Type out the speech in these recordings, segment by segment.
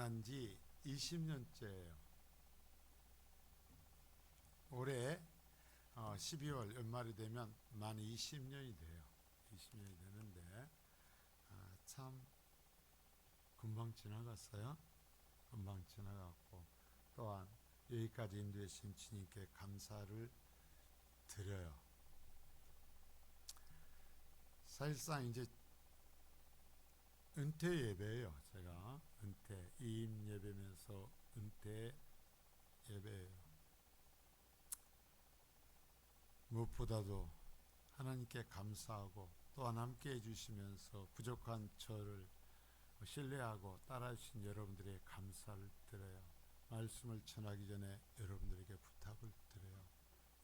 만난 지 20년째예요. 올해 12월 연말이 되면 만 20년이 돼요. 20년이 되는데 참 금방 지나갔어요. 금방 지나갔고, 또한 여기까지 인도해 주신 주님께 감사를 드려요. 사실상 이제 은퇴 예배예요. 제가 은퇴 이임 예배면서 은퇴 예배예요. 무엇보다도 하나님께 감사하고, 또한 함께 해주시면서 부족한 저를 신뢰하고 따라해 주신 여러분들의 감사를 드려요. 말씀을 전하기 전에 여러분들에게 부탁을 드려요.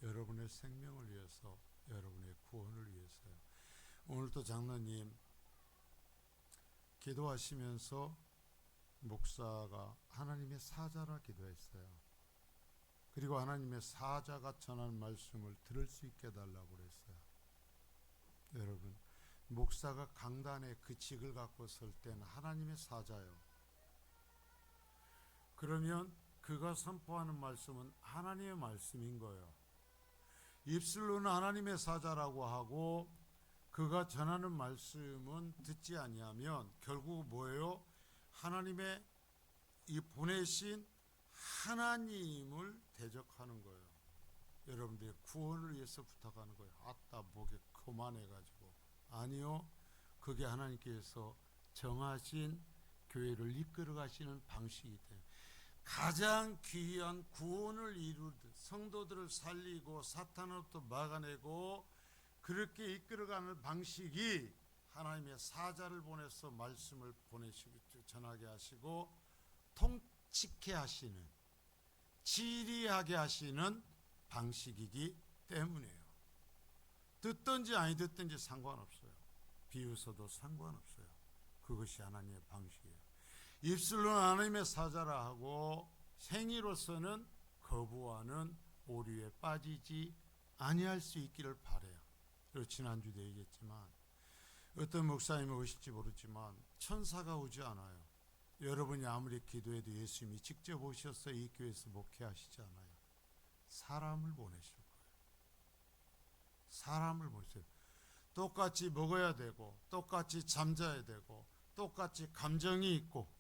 여러분의 생명을 위해서, 여러분의 구원을 위해서요. 오늘도 장로님 기도하시면서 목사가 하나님의 사자라 기도했어요. 그리고 하나님의 사자가 전하는 말씀을 들을 수 있게 해달라고 그랬어요. 여러분, 목사가 강단에 그 직을 갖고 설 때는 하나님의 사자요. 그러면 그가 선포하는 말씀은 하나님의 말씀인 거예요. 입술로는 하나님의 사자라고 하고 그가 전하는 말씀은 듣지 아니하면 결국 뭐예요? 하나님의 이 보내신 하나님을 대적하는 거예요. 여러분들의 구원을 위해서 부탁하는 거예요. 아따 목에 그만해가지고. 아니요, 그게 하나님께서 정하신 교회를 이끌어 가시는 방식이 돼요. 가장 귀한 구원을 이루듯 성도들을 살리고 사탄으로부터 막아내고 그렇게 이끌어가는 방식이 하나님의 사자를 보내서 말씀을 보내시고 전하게 하시고 통치케 하시는, 지리하게 하시는 방식이기 때문이에요. 듣든지 아니 듣든지 상관없어요. 비웃어도 상관없어요. 그것이 하나님의 방식이에요. 입술로는 하나님의 사자라 하고 생의로서는 거부하는 오류에 빠지지 아니할 수 있기를 바라요. 그리고 지난주도 얘기했지만 어떤 목사님이 오실지 모르지만 천사가 오지 않아요. 여러분이 아무리 기도해도 예수님이 직접 오셔서 이 교회에서 목회하시지 않아요. 사람을 보내실 거예요. 사람을 보내세요. 똑같이 먹어야 되고 똑같이 잠자야 되고 똑같이 감정이 있고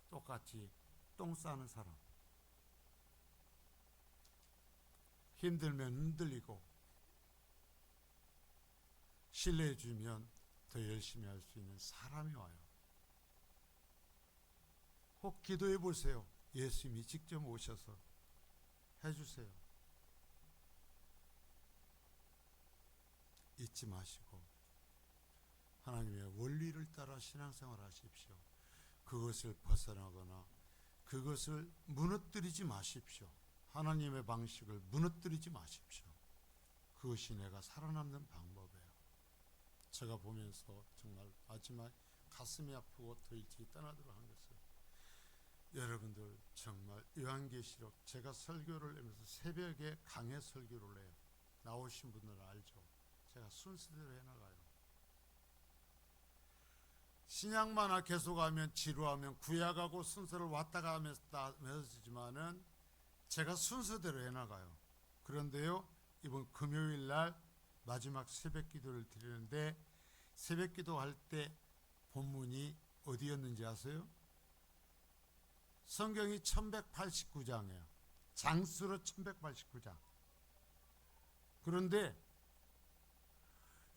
똑같이 똥 싸는 사람, 힘들면 흔들리고 신뢰해 주면 더 열심히 할 수 있는 사람이 와요. 혹 기도해 보세요. 예수님이 직접 오셔서 해주세요. 잊지 마시고 하나님의 원리를 따라 신앙생활 하십시오. 그것을 벗어나거나 그것을 무너뜨리지 마십시오. 하나님의 방식을 무너뜨리지 마십시오. 그것이 내가 살아남는 방법이에요. 제가 보면서 정말 마지막 가슴이 아프고 더 일찍 떠나도록 한 것은, 여러분들 정말 요한계시록 제가 설교를 하면서 새벽에 강해 설교를 해요. 나오신 분들은 알죠. 제가 순서대로 해나가요. 신약만 계속하면 지루하면 구약하고 순서를 왔다가 하면서지만은 제가 순서대로 해나가요. 그런데요, 이번 금요일 날 마지막 새벽 기도를 드리는데 새벽 기도할 때 본문이 어디였는지 아세요? 성경이 1189장이에요. 장수로 1189장. 그런데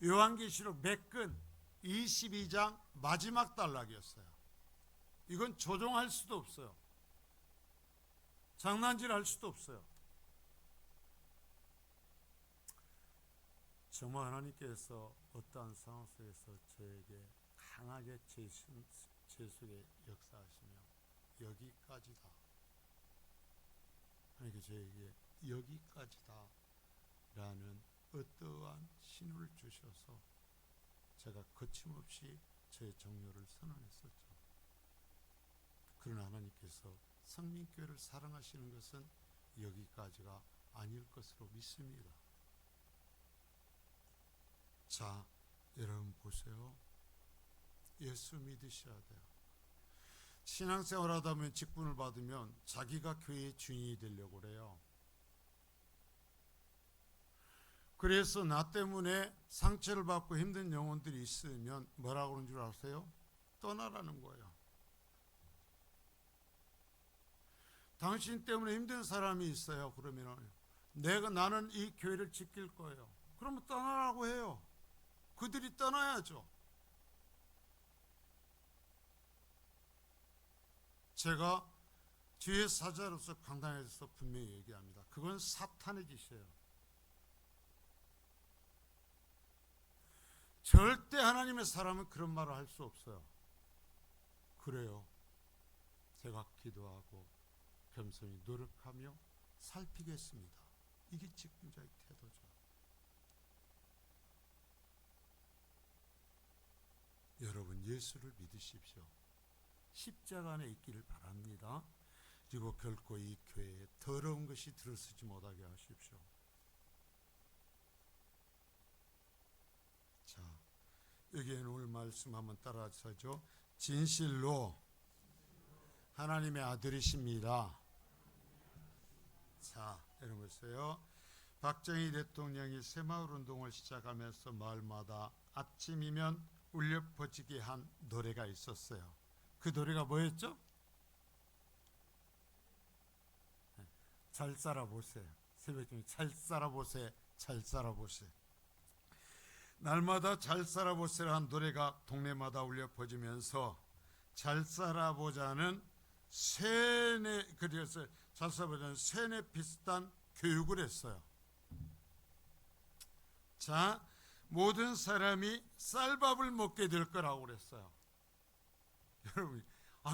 요한계시록 매끈 22장 마지막 단락이었어요. 이건 조종할 수도 없어요. 장난질 할 수도 없어요. 정말 하나님께서 어떠한 상황 속에서 저에게 강하게 제 속에 역사하시며 여기까지다. 하나님께 저에게 여기까지다 라는 어떠한 신호를 주셔서 제가 거침없이 저의 정료를 선언했었죠. 그러나 하나님께서 성민교회를 사랑하시는 것은 여기까지가 아닐 것으로 믿습니다. 자, 여러분 보세요. 예수 믿으셔야 돼요. 신앙생활 하다 보면 직분을 받으면 자기가 교회의 주인이 되려고 그래요. 그래서 나 때문에 상처를 받고 힘든 영혼들이 있으면 뭐라고 그러는 줄 아세요? 떠나라는 거예요. 당신 때문에 힘든 사람이 있어요. 그러면 나는 이 교회를 지킬 거예요. 그러면 떠나라고 해요. 그들이 떠나야죠. 제가 주의 사자로서 강단에서 분명히 얘기합니다. 그건 사탄의 짓이에요. 절대 하나님의 사람은 그런 말을 할 수 없어요. 그래요. 제가 기도하고 겸손히 노력하며 살피겠습니다. 이게 직분자의 태도죠. 여러분, 예수를 믿으십시오. 십자가 안에 있기를 바랍니다. 그리고 결코 이 교회에 더러운 것이 들어서지 못하게 하십시오. 자, 여기에 오늘 말씀 한번 따라하죠. 진실로 하나님의 아들이십니다. 자, 여러분 보세요. 박정희 대통령이 새마을운동을 시작하면서 마을마다 아침이면 울려 퍼지게 한 노래가 있었어요. 그 노래가 뭐였죠? 잘 살아보세. 새벽에 잘 살아보세. 잘 살아보세. 날마다 잘 살아보세라는 노래가 동네마다 울려 퍼지면서 잘 살아보자는 그래서 잘 살아보자는 세뇌 비슷한 교육을 했어요. 자, 모든 사람이 쌀밥을 먹게 될 거라고 그랬어요. 여러분,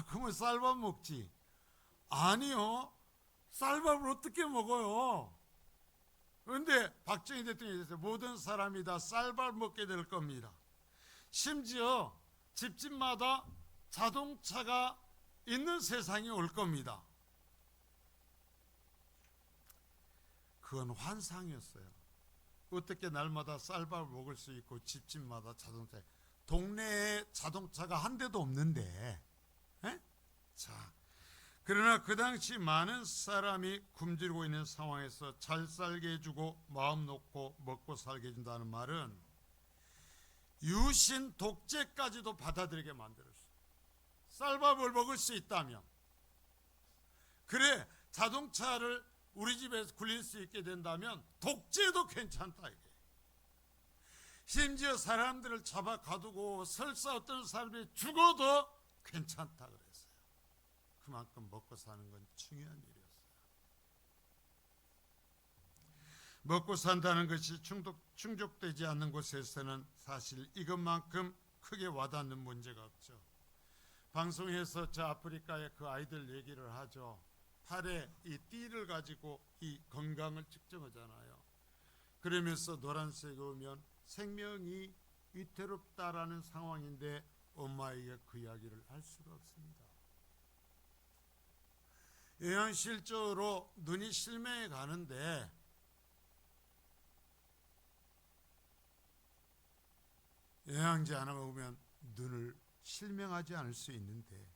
그러면 쌀밥 먹지? 아니요. 쌀밥을 어떻게 먹어요? 그런데 박정희 대통령이 됐어요. 모든 사람이 다 쌀밥 먹게 될 겁니다. 심지어 집집마다 자동차가 있는 세상이 올 겁니다. 그건 환상이었어요. 어떻게 날마다 쌀밥을 먹을 수 있고 집집마다 자동차, 동네에 자동차가 한 대도 없는데, 자, 그러나 그 당시 많은 사람이 굶주리고 있는 상황에서 잘 살게 해주고 마음 놓고 먹고 살게 해준다는 말은 유신 독재까지도 받아들이게 만들었어요. 쌀밥을 먹을 수 있다면, 그래 자동차를 우리 집에서 굴릴 수 있게 된다면 독재도 괜찮다 이게. 심지어 사람들을 잡아 가두고 설사 어떤 사람이 죽어도 괜찮다 그랬어요. 그만큼 먹고 사는 건 중요한 일이었어요. 먹고 산다는 것이 충족되지 않는 곳에서는 사실 이것만큼 크게 와닿는 문제가 없죠. 방송에서 저 아프리카의 그 아이들 얘기를 하죠. 팔에 이 띠를 가지고 이 건강을 측정하잖아요. 그러면서 노란색이 오면 생명이 위태롭다라는 상황인데 엄마에게 그 이야기를 할 수가 없습니다. 영양실조로 눈이 실명해 가는데 영양제 하나 먹으면 눈을 실명하지 않을 수 있는데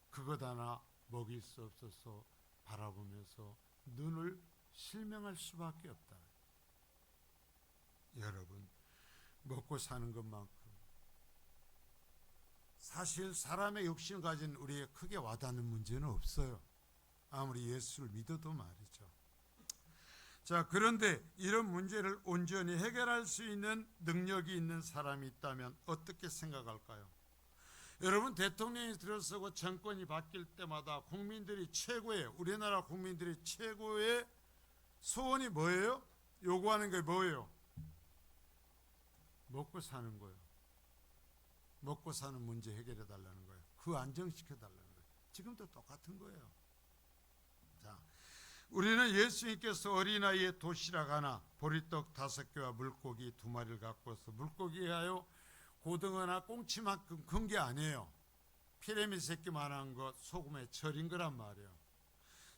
그것 하나 먹일 수 없어서 바라보면서 눈을 실명할 수밖에 없다. 여러분, 먹고 사는 것만큼 사실 사람의 욕심을 가진 우리에게 크게 와닿는 문제는 없어요. 아무리 예수를 믿어도 말이죠. 자, 그런데 이런 문제를 온전히 해결할 수 있는 능력이 있는 사람이 있다면 어떻게 생각할까요? 여러분, 대통령이 들어서고 정권이 바뀔 때마다 국민들이 우리나라 국민들이 최고의 소원이 뭐예요? 요구하는 게 뭐예요? 먹고 사는 거예요. 먹고 사는 문제 해결해 달라는 거예요. 그 안정시켜 달라는 거예요. 지금도 똑같은 거예요. 자, 우리는 예수님께서 어린아이의 도시락 하나, 보리떡 5개와 물고기 2마리를 갖고서, 물고기하여 고등어나 꽁치만큼 큰 게 아니에요. 피라미 새끼만한 것, 소금에 절인 거란 말이에요.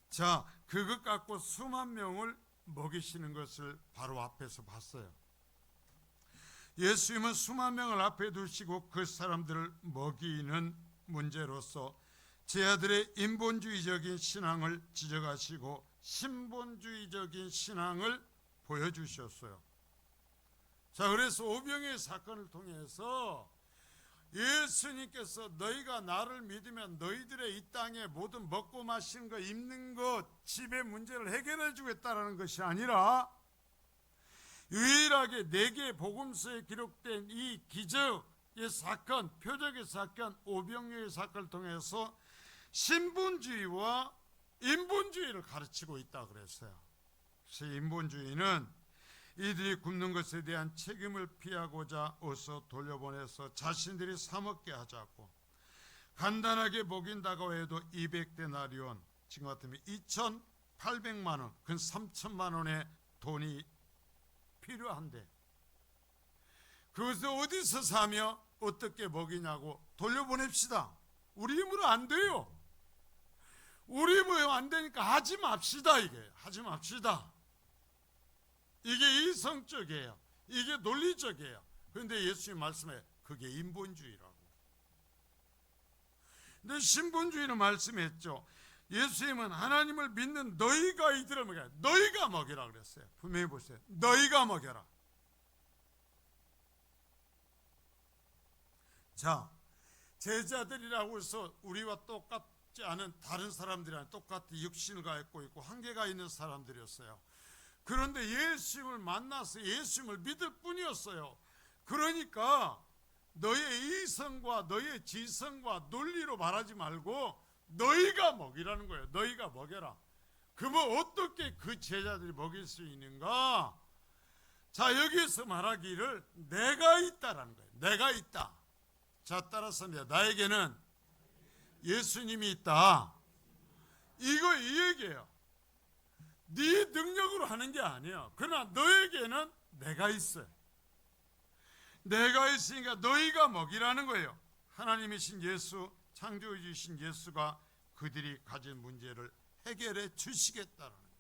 자, 그것 갖고 수만 명을 먹이시는 것을 바로 앞에서 봤어요. 예수님은 수만 명을 앞에 두시고 그 사람들을 먹이는 문제로서 제 아들의 인본주의적인 신앙을 지적하시고 신본주의적인 신앙을 보여주셨어요. 자, 그래서 오병이의 사건을 통해서 예수님께서 너희가 나를 믿으면 너희들의 이 땅에 모든 먹고 마시는 거, 입는 것, 집의 문제를 해결해 주겠다라는 것이 아니라 유일하게 네 개의 복음서에 기록된 이 기적의 사건, 표적의 사건, 오병이의 사건을 통해서 신분주의와 인본주의를 가르치고 있다 그랬어요. 그래서 인본주의는 이들이 굶는 것에 대한 책임을 피하고자 어서 돌려보내서 자신들이 사먹게 하자고, 간단하게 먹인다고 해도 200데나리온, 지금 같으면 2,800만 원, 근 3천만 원의 돈이 필요한데 그것을 어디서 사며 어떻게 먹이냐고 돌려보냅시다. 우리 힘으로 안 돼요. 우리 힘으로 안 되니까 하지 맙시다. 이게 하지 맙시다. 이게 이성적이에요. 이게 논리적이에요. 그런데 예수님 말씀에 그게 인본주의라고. 근데 신본주의는 말씀했죠. 예수님은 하나님을 믿는 너희가 이들을 먹여라. 너희가 먹이라 그랬어요. 분명히 보세요. 너희가 먹여라. 자, 제자들이라고 해서 우리와 똑같지 않은 다른 사람들이랑 똑같이 육신을 갖고 있고 한계가 있는 사람들이었어요. 그런데 예수님을 만나서 예수님을 믿을 뿐이었어요. 그러니까 너의 이성과 너의 지성과 논리로 말하지 말고 너희가 먹이라는 거예요. 너희가 먹여라. 그러면 어떻게 그 제자들이 먹일 수 있는가? 자, 여기서 말하기를 내가 있다라는 거예요. 내가 있다. 자, 따라서 나에게는 예수님이 있다. 이거 이 얘기예요. 네 능력으로 하는 게 아니야. 그러나 너에게는 내가 있어요. 내가 있으니까 너희가 먹이라는 거예요. 하나님이신 예수, 창조주이신 예수가 그들이 가진 문제를 해결해 주시겠다는 거예요.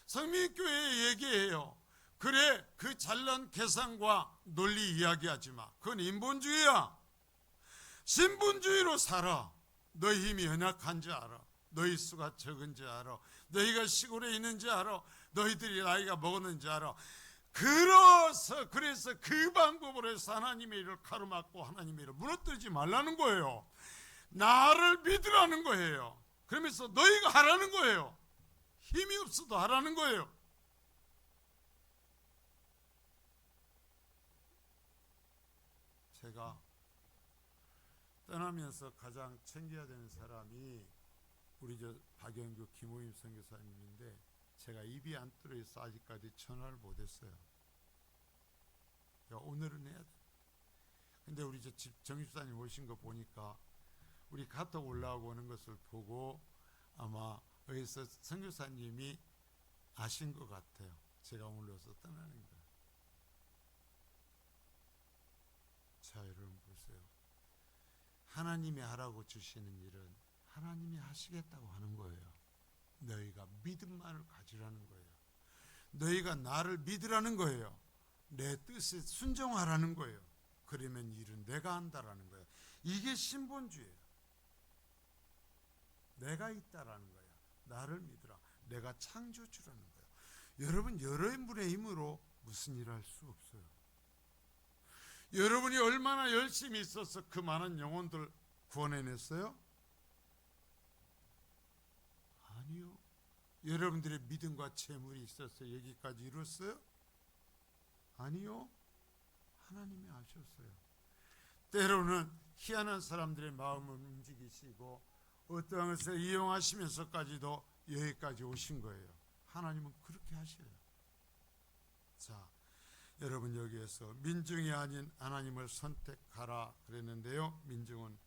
성민교회에 얘기해요. 그래, 그 잘난 계산과 논리 이야기하지 마. 그건 인본주의야. 신분주의로 살아. 너희 힘이 연약한지 알아. 너희 수가 적은지 알아. 너희가 시골에 있는지 알아. 너희들이 나이가 먹었는지 알아. 그래서 그 방법으로 해서 하나님의 일을 가로막고 하나님의 일을 무너뜨리지 말라는 거예요. 나를 믿으라는 거예요. 그러면서 너희가 하라는 거예요. 힘이 없어도 하라는 거예요. 제가 떠나면서 가장 챙겨야 되는 사람이 우리 박영규 김호임 선교사님인데 제가 입이 안 뚫어서 아직까지 전화를 못했어요. 오늘은 해야 돼. 근데 우리 집 정집사님 오신 거 보니까 우리 카톡 올라오고 오는 것을 보고 아마 여기서 선교사님이 아신 것 같아요. 제가 오늘 여기서 떠나는 거예요. 자, 여러분 보세요. 하나님이 하라고 주시는 일은 하나님이 하시겠다고 하는 거예요. 너희가 믿음만을 가지라는 거예요. 너희가 나를 믿으라는 거예요. 내 뜻에 순종하라는 거예요. 그러면 일은 내가 한다라는 거예요. 이게 신본주의예요. 내가 있다라는 거예요. 나를 믿으라. 내가 창조주라는 거예요. 여러분, 여러분의 힘으로 무슨 일을 할 수 없어요. 여러분이 얼마나 열심히 있어서 그 많은 영혼들 구원해냈어요? 아니요. 여러분들의 믿음과 재물이 있어서 여기까지 이뤘어요? 아니요. 하나님이 아셨어요. 때로는 희한한 사람들의 마음을 움직이시고 어떠한 것을 이용하시면서까지도 여기까지 오신 거예요. 하나님은 그렇게 하셔요. 자, 여러분, 여기에서 민중이 아닌 하나님을 선택하라 그랬는데요. 민중은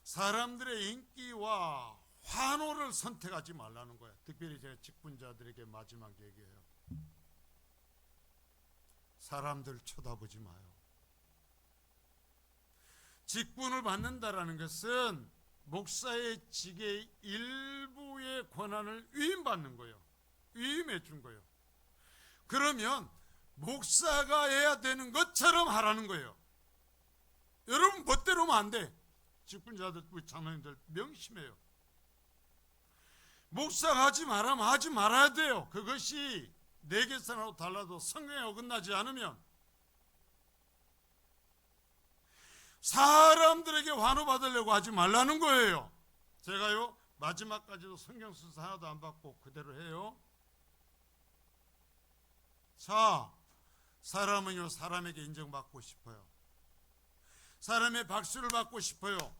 사람들의 인기와 환호를 선택하지 말라는 거예요. 특별히 제가 직분자들에게 마지막 얘기해요. 사람들 쳐다보지 마요. 직분을 받는다라는 것은 목사의 직의 일부의 권한을 위임받는 거예요. 위임해 준 거예요. 그러면 목사가 해야 되는 것처럼 하라는 거예요. 여러분 멋대로 하면 안 돼. 직분자들, 우리 장로님들 명심해요. 목사가 하지 말라면 하지 말아야 돼요. 그것이 내 계산하고 달라도 성경에 어긋나지 않으면. 사람들에게 환호받으려고 하지 말라는 거예요. 제가요 마지막까지도 성경 순서 하나도 안 받고 그대로 해요. 자, 사람은요 사람에게 인정받고 싶어요. 사람의 박수를 받고 싶어요.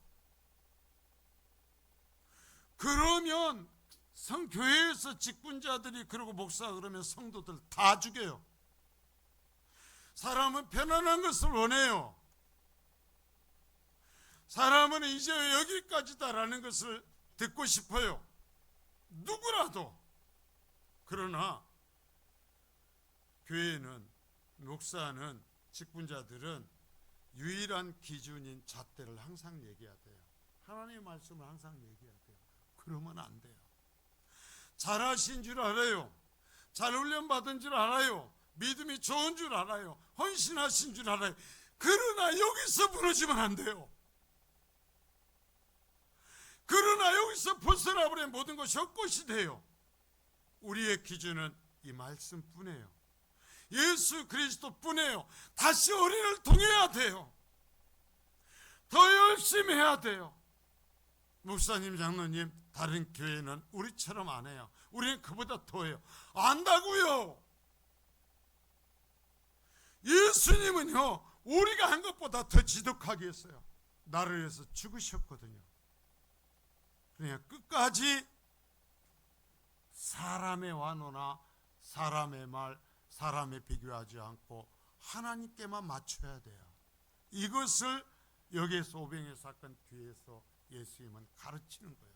그러면 성교회에서 직분자들이 그러고 목사가 그러면 성도들 다 죽여요. 사람은 편안한 것을 원해요. 사람은 이제 여기까지다라는 것을 듣고 싶어요. 누구라도. 그러나 교회는, 목사는, 직분자들은 유일한 기준인 잣대를 항상 얘기해야 돼요. 하나님의 말씀을 항상 얘기해야 돼요. 그러면 안 돼요. 잘하신 줄 알아요. 잘 훈련받은 줄 알아요. 믿음이 좋은 줄 알아요. 헌신하신 줄 알아요. 그러나 여기서 무너지면 안 돼요. 그러나 여기서 벗어나버리면 모든 것이 헛것이 돼요. 우리의 기준은 이 말씀뿐이에요. 예수 그리스도뿐이에요. 다시 우리를 통해야 돼요. 더 열심히 해야 돼요. 목사님, 장로님, 다른 교회는 우리처럼 안 해요. 우리는 그보다 더해요. 안다고요. 예수님은요 우리가 한 것보다 더 지독하게 했어요. 나를 위해서 죽으셨거든요. 그러니까 끝까지 사람의 완호나 사람의 말, 사람에 비교하지 않고 하나님께만 맞춰야 돼요. 이것을 여기에서 오병이어 사건 뒤에서 예수님은 가르치는 거예요.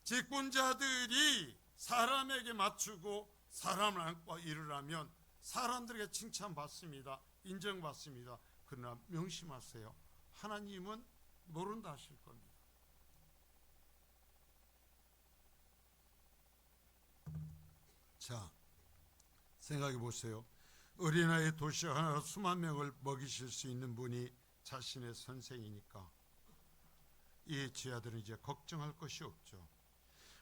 직분자들이 사람에게 맞추고 사람을 안고 일을 하면 사람들에게 칭찬받습니다. 인정받습니다. 그러나 명심하세요. 하나님은 모른다 하실 겁니다. 자, 생각해 보세요. 어린아이 도시 하나로 수만 명을 먹이실 수 있는 분이 자신의 선생이니까 이 지하들은 이제 걱정할 것이 없죠.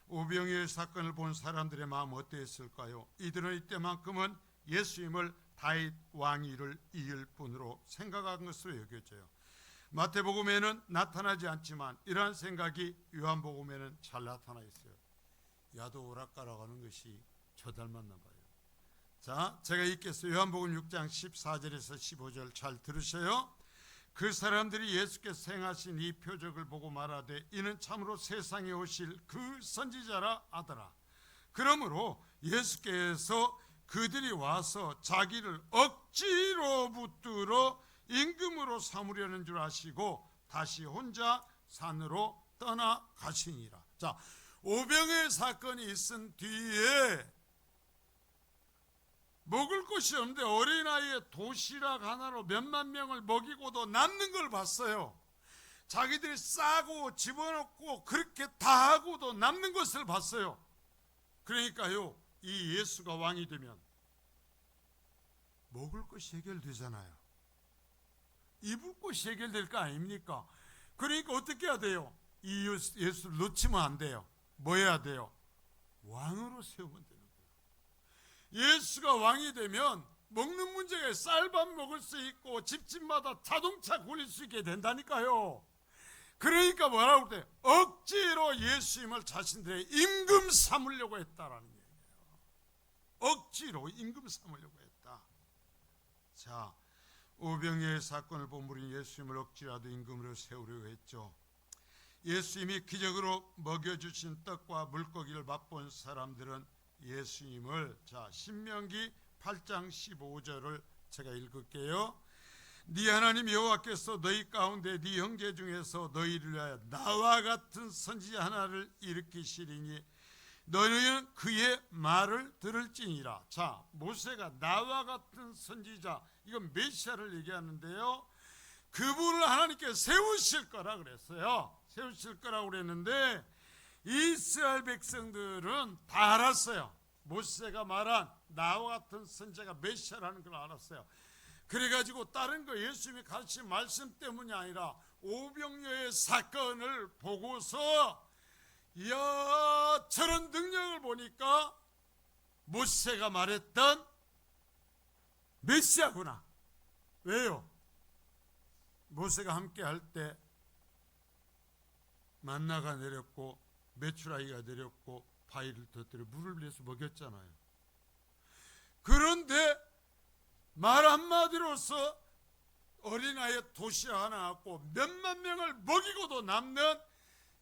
오병이어 사건을 본 사람들의 마음 어땠을까요? 이들은 이때만큼은 예수님을 다윗 왕위를 이을 분으로 생각한 것으로 여겨져요. 마태복음에는 나타나지 않지만 이러한 생각이 요한복음에는 잘 나타나 있어요. 야도 오락가락하는 것이 저 닮았나 봐요. 자, 제가 읽겠어요. 요한복음 6장 14절에서 15절 잘 들으세요. 그 사람들이 예수께서 행하신 이 표적을 보고 말하되 이는 참으로 세상에 오실 그 선지자라 하더라. 그러므로 예수께서 그들이 와서 자기를 억지로 붙들어 임금으로 삼으려는 줄 아시고 다시 혼자 산으로 떠나가시니라. 자, 오병이어 사건이 있은 뒤에 먹을 것이 없는데 어린아이의 도시락 하나로 몇만 명을 먹이고도 남는 걸 봤어요. 자기들이 싸고 집어넣고 그렇게 다 하고도 남는 것을 봤어요. 그러니까요, 이 예수가 왕이 되면 먹을 것이 해결되잖아요. 입을 것이 해결될 거 아닙니까? 그러니까 어떻게 해야 돼요? 이 예수를 놓치면 안 돼요. 뭐 해야 돼요? 왕으로 세우면 되는 거예요. 예수가 왕이 되면 먹는 문제에 쌀밥 먹을 수 있고 집집마다 자동차 굴릴 수 있게 된다니까요. 그러니까 뭐라고 그래? 억지로 예수님을 자신들의 임금 삼으려고 했다라는 얘기예요. 억지로 임금 삼으려고 했다. 자, 오병이어의 사건을 본 우리는 예수님을 억지라도 임금으로 세우려고 했죠. 예수님이 기적으로 먹여주신 떡과 물고기를 맛본 사람들은 예수님을, 자, 신명기 8장 15절을 제가 읽을게요. 네 하나님 여호와께서 너희 가운데 네 형제 중에서 너희를 위하여 나와 같은 선지자 하나를 일으키시리니 너희는 그의 말을 들을지니라. 자, 모세가 나와 같은 선지자, 이건 메시아를 얘기하는데요. 그분을 하나님께 세우실 거라 그랬어요. 세우실 거라고 그랬는데 이스라엘 백성들은 다 알았어요. 모세가 말한 나와 같은 선지자가 메시아라는 걸 알았어요. 그래가지고 다른 거 예수님이 가르친 말씀 때문이 아니라 오병이어의 사건을 보고서 이야, 저런 능력을 보니까 모세가 말했던 메시아구나. 왜요? 모세가 함께 할 때 만나가 내렸고 메추라기가 내렸고 바위를 터뜨려 물을 내서 먹였잖아요. 그런데 말 한마디로서 어린아이의 도시락 하나 갖고 몇만 명을 먹이고도 남는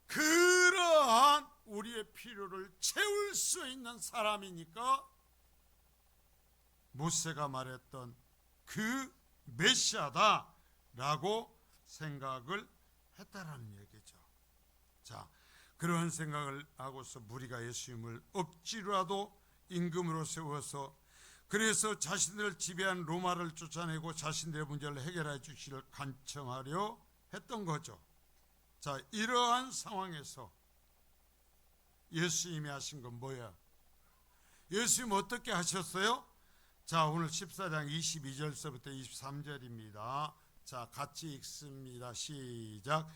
그러한 우리의 필요를 채울 수 있는 사람이니까 모세가 말했던 그 메시아다라고 생각을 했다라는 얘기죠. 자, 그런 생각을 하고서 무리가 예수님을 억지로라도 임금으로 세워서 그래서 자신들을 지배한 로마를 쫓아내고 자신들의 문제를 해결해 주시기를 간청하려 했던 거죠. 자, 이러한 상황에서 예수님이 하신 건 뭐야? 예수님 어떻게 하셨어요? 자, 오늘 14장 22절서부터 23절입니다. 자, 같이 읽습니다. 시작.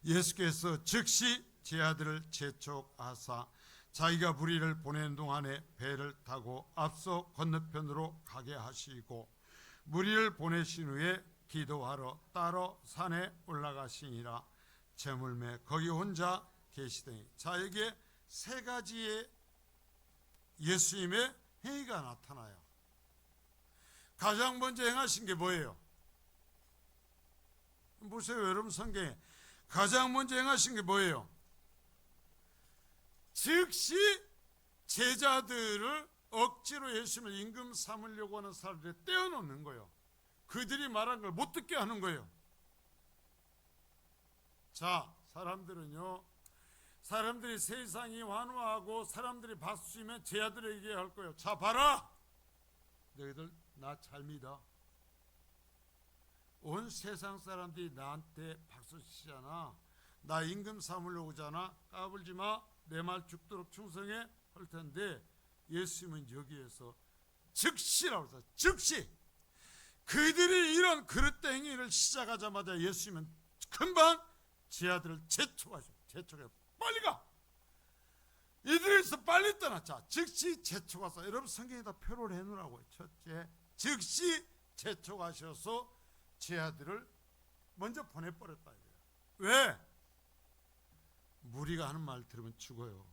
예수께서 즉시 제 아들을 재촉하사 자기가 무리를 보내는 동안에 배를 타고 앞서 건너편으로 가게 하시고 무리를 보내신 후에 기도하러 따로 산에 올라가시니라. 저물매 거기 혼자 계시더니, 자, 여기에 세 가지의 예수님의 행위가 나타나요. 가장 먼저 행하신 게 뭐예요? 보세요, 여러분 성경에 가장 먼저 행하신 게 뭐예요? 즉시 제자들을 억지로 예수님을 임금 삼으려고 하는 사람들을 떼어놓는 거예요. 그들이 말한 걸 못 듣게 하는 거예요. 자, 사람들이 세상이 환호하고 사람들이 박수 치면 제자들에게 할 거예요. 자, 봐라, 너희들 나 잘 믿어. 온 세상 사람들이 나한테 박수 치잖아. 나 임금 삼으려고 오잖아. 까불지 마. 내 말 죽도록 충성해 할 텐데, 예수님은 여기에서 즉시라고 했어요. 즉시. 그들이 이런 그릇된 행위를 시작하자마자 예수님은 금방 제 아들을 재촉하셔. 재촉해. 빨리 가. 이들에서 빨리 떠나. 자, 즉시 재촉하사. 여러분 성경에다 표를 해놓으라고요. 첫째, 즉시 재촉하셔서 제 아들을 먼저 보내버렸다. 왜? 무리가 하는 말 들으면 죽어요.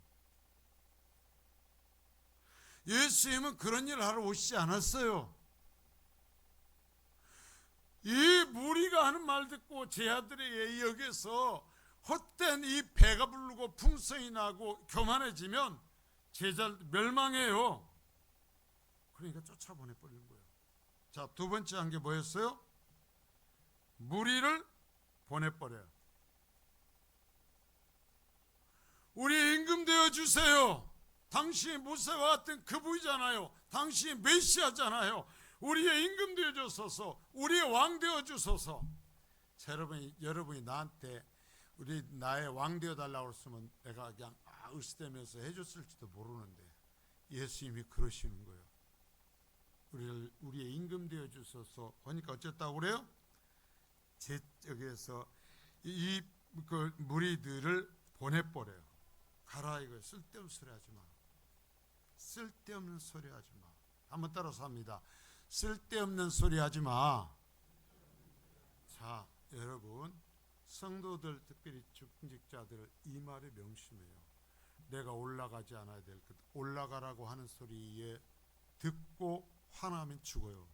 예수님은 그런 일을 하러 오시지 않았어요. 이 무리가 하는 말 듣고 제 아들에게 여기서 헛된 이 배가 부르고 풍성이 나고 교만해지면 제자들 멸망해요. 그러니까 쫓아보내버리는 거예요. 자, 두 번째 한 게 뭐였어요? 무리를 보내버려요. 우리 임금 되어 주세요. 당신이 모세와 같은 그분이잖아요. 당신이 메시아잖아요. 우리의 임금 되어 주소서. 우리의 왕 되어 주소서. 여러분이 나한테 나의 왕 되어 달라고 했으면 내가 그냥 으스대면서 해줬을지도 모르는데 예수님이 그러시는 거예요. 우리의 임금 되어 주소서. 그러니까 어쨌다고 그래요? 여기에서 그 무리들을 보내버려요. 가라 이거예요. 쓸데없는 소리 하지 마. 쓸데없는 소리 하지 마. 한번 따라서 합니다. 쓸데없는 소리 하지 마. 자, 여러분 성도들, 특별히 중직자들 이 말에 명심해요. 내가 올라가지 않아야 될 것, 올라가라고 하는 소리에 듣고 화나면 죽어요.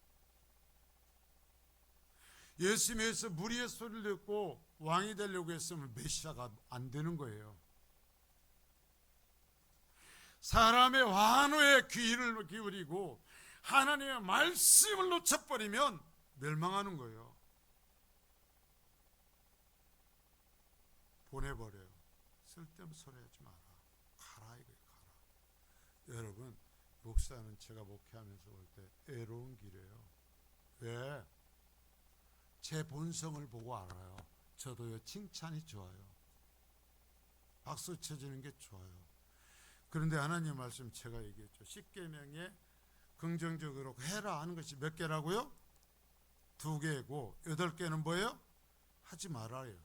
예수님에서 무리의 소리를 듣고 왕이 되려고 했으면 메시아가 안 되는 거예요. 사람의 환호에 귀를 기울이고 하나님의 말씀을 놓쳐버리면 멸망하는 거예요. 보내버려요. 쓸데없는 소리 하지 마라. 가라 이거예요. 가라. 여러분, 목사는 제가 목회하면서 볼 때 애로운 길이에요. 왜? 제 본성을 보고 알아요. 저도요, 칭찬이 좋아요. 박수 쳐주는 게 좋아요. 그런데 하나님 말씀 제가 얘기했죠. 10계명에 긍정적으로 해라 하는 것이 몇 개라고요? 2개고 8개는 뭐예요? 하지 말아요.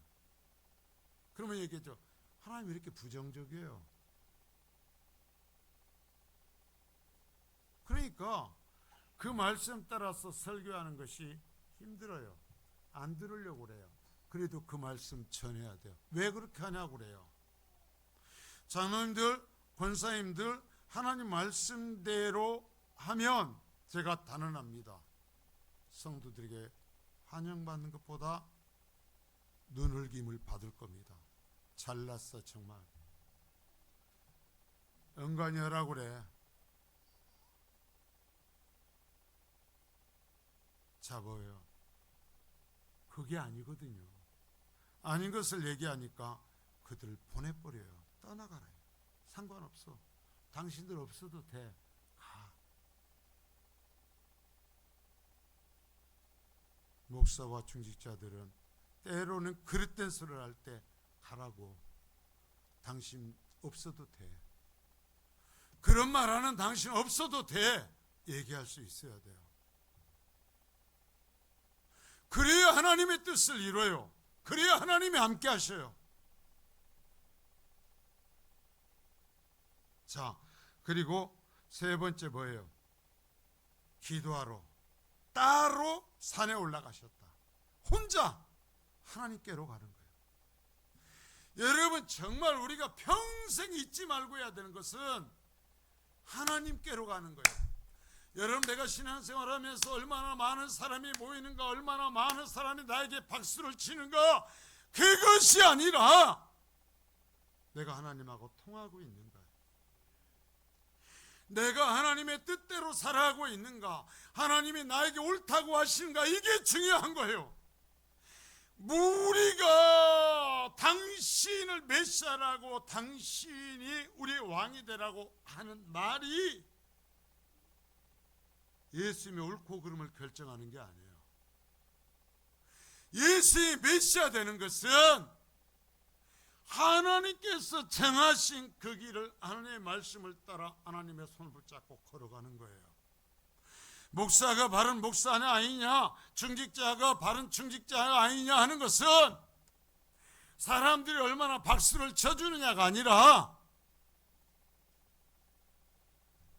그러면 얘기했죠. 하나님 왜 이렇게 부정적이에요? 그러니까 그 말씀 따라서 설교하는 것이 힘들어요. 안 들으려고 그래요. 그래도 그 말씀 전해야 돼요. 왜 그렇게 하냐고 그래요. 장로님들, 권사님들 하나님 말씀대로 하면 제가 단언합니다. 성도들에게 환영받는 것보다 눈을김을 받을 겁니다. 잘났어 정말. 은관이 하라고 그래. 잡아요. 그게 아니거든요. 아닌 것을 얘기하니까 그들을 보내버려요. 떠나가라. 상관없어. 당신들 없어도 돼. 가. 목사와 중직자들은 때로는 그릇된 소리를 할 때 가라고. 당신 없어도 돼. 그런 말하는 당신 없어도 돼. 얘기할 수 있어야 돼요. 그래야 하나님의 뜻을 이뤄요. 그래야 하나님이 함께 하셔요. 자, 그리고 세 번째 뭐예요? 기도하러 따로 산에 올라가셨다. 혼자 하나님께로 가는 거예요. 여러분 정말 우리가 평생 잊지 말고 해야 되는 것은 하나님께로 가는 거예요. 여러분 내가 신앙생활하면서 얼마나 많은 사람이 모이는가, 얼마나 많은 사람이 나에게 박수를 치는가, 그것이 아니라 내가 하나님하고 통하고 있는가, 내가 하나님의 뜻대로 살아가고 있는가, 하나님이 나에게 옳다고 하시는가, 이게 중요한 거예요. 우리가 당신을 메시아라고, 당신이 우리의 왕이 되라고 하는 말이 예수님의 옳고 그름을 결정하는 게 아니에요. 예수님이 메시아 되는 것은 하나님께서 정하신 그 길을 하나님의 말씀을 따라 하나님의 손을 붙잡고 걸어가는 거예요. 목사가 바른 목사냐 아니냐, 중직자가 바른 중직자가 아니냐 하는 것은 사람들이 얼마나 박수를 쳐주느냐가 아니라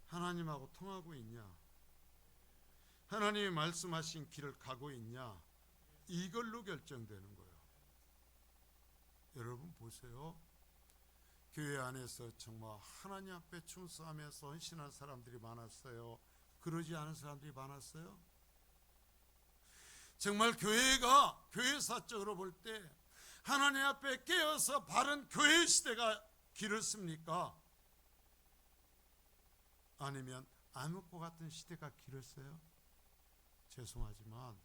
하나님하고 통하고 있냐, 하나님이 말씀하신 길을 가고 있냐, 이걸로 결정되는 거예요. 여러분 보세요. 교회 안에서 정말 하나님 앞에 충성하면서 헌신한 사람들이 많았어요? 그러지 않은 사람들이 많았어요? 정말 교회가 교회사적으로 볼 때 하나님 앞에 깨어서 바른 교회 시대가 길었습니까? 아니면 암흑고 같은 시대가 길었어요? 죄송하지만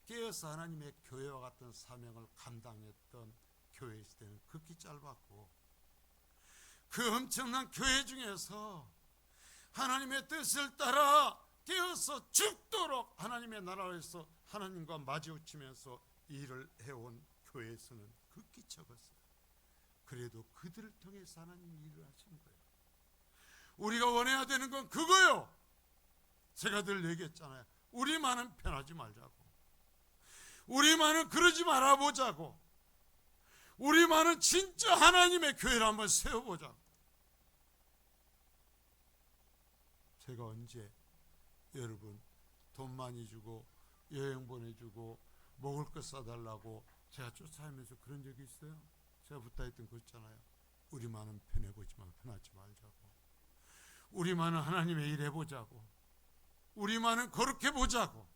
깨어서 하나님의 교회와 같은 사명을 감당했던 교회 시대는 극히 짧았고, 그 엄청난 교회 중에서 하나님의 뜻을 따라 깨어서 죽도록 하나님의 나라에서 하나님과 마주치면서 일을 해온 교회의 수는 극히 적었어요. 그래도 그들을 통해서 하나님이 일을 하신 거예요. 우리가 원해야 되는 건 그거요. 제가 늘 얘기했잖아요. 우리만은 편하지 말자고, 우리만은 그러지 말아보자고, 우리만은 진짜 하나님의 교회를 한번 세워보자고. 제가 언제 여러분 돈 많이 주고 여행 보내주고 먹을 것 사달라고 제가 쫓아다니면서 그런 적이 있어요? 제가 부탁했던 거 있잖아요. 우리만은 편해보지만 편하지 말자고, 우리만은 하나님의 일 해보자고, 우리만은 거룩해 보자고.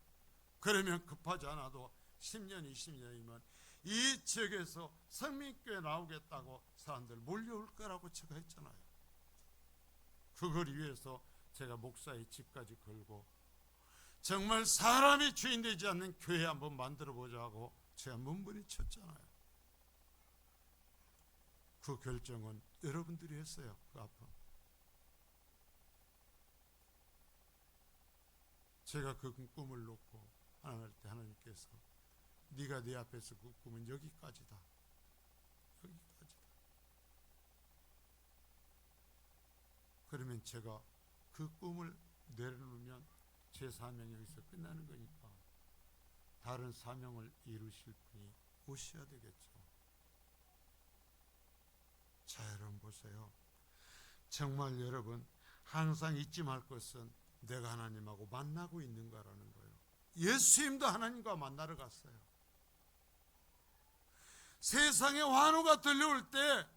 그러면 급하지 않아도 10년 20년이면 이 지역에서 성민교회 나오겠다고 사람들 몰려올 거라고 제가 했잖아요. 그걸 위해서 제가 목사의 집까지 걸고 정말 사람이 주인 되지 않는 교회 한번 만들어 보자고 제가 몸부림쳤잖아요. 그 결정은 여러분들이 했어요. 그 앞은 제가 그 꿈을 놓고 하나님 때 하나님께서 네가 내 앞에서 그 꿈은 여기까지다, 여기까지다. 그러면 제가 그 꿈을 내려놓으면 제 사명이 여기서 끝나는 거니까 다른 사명을 이루실 분이 오셔야 되겠죠. 자, 여러분 보세요. 정말 여러분 항상 잊지 말 것은 내가 하나님하고 만나고 있는가라는 거예요. 예수님도 하나님과 만나러 갔어요. 세상의 환호가 들려올 때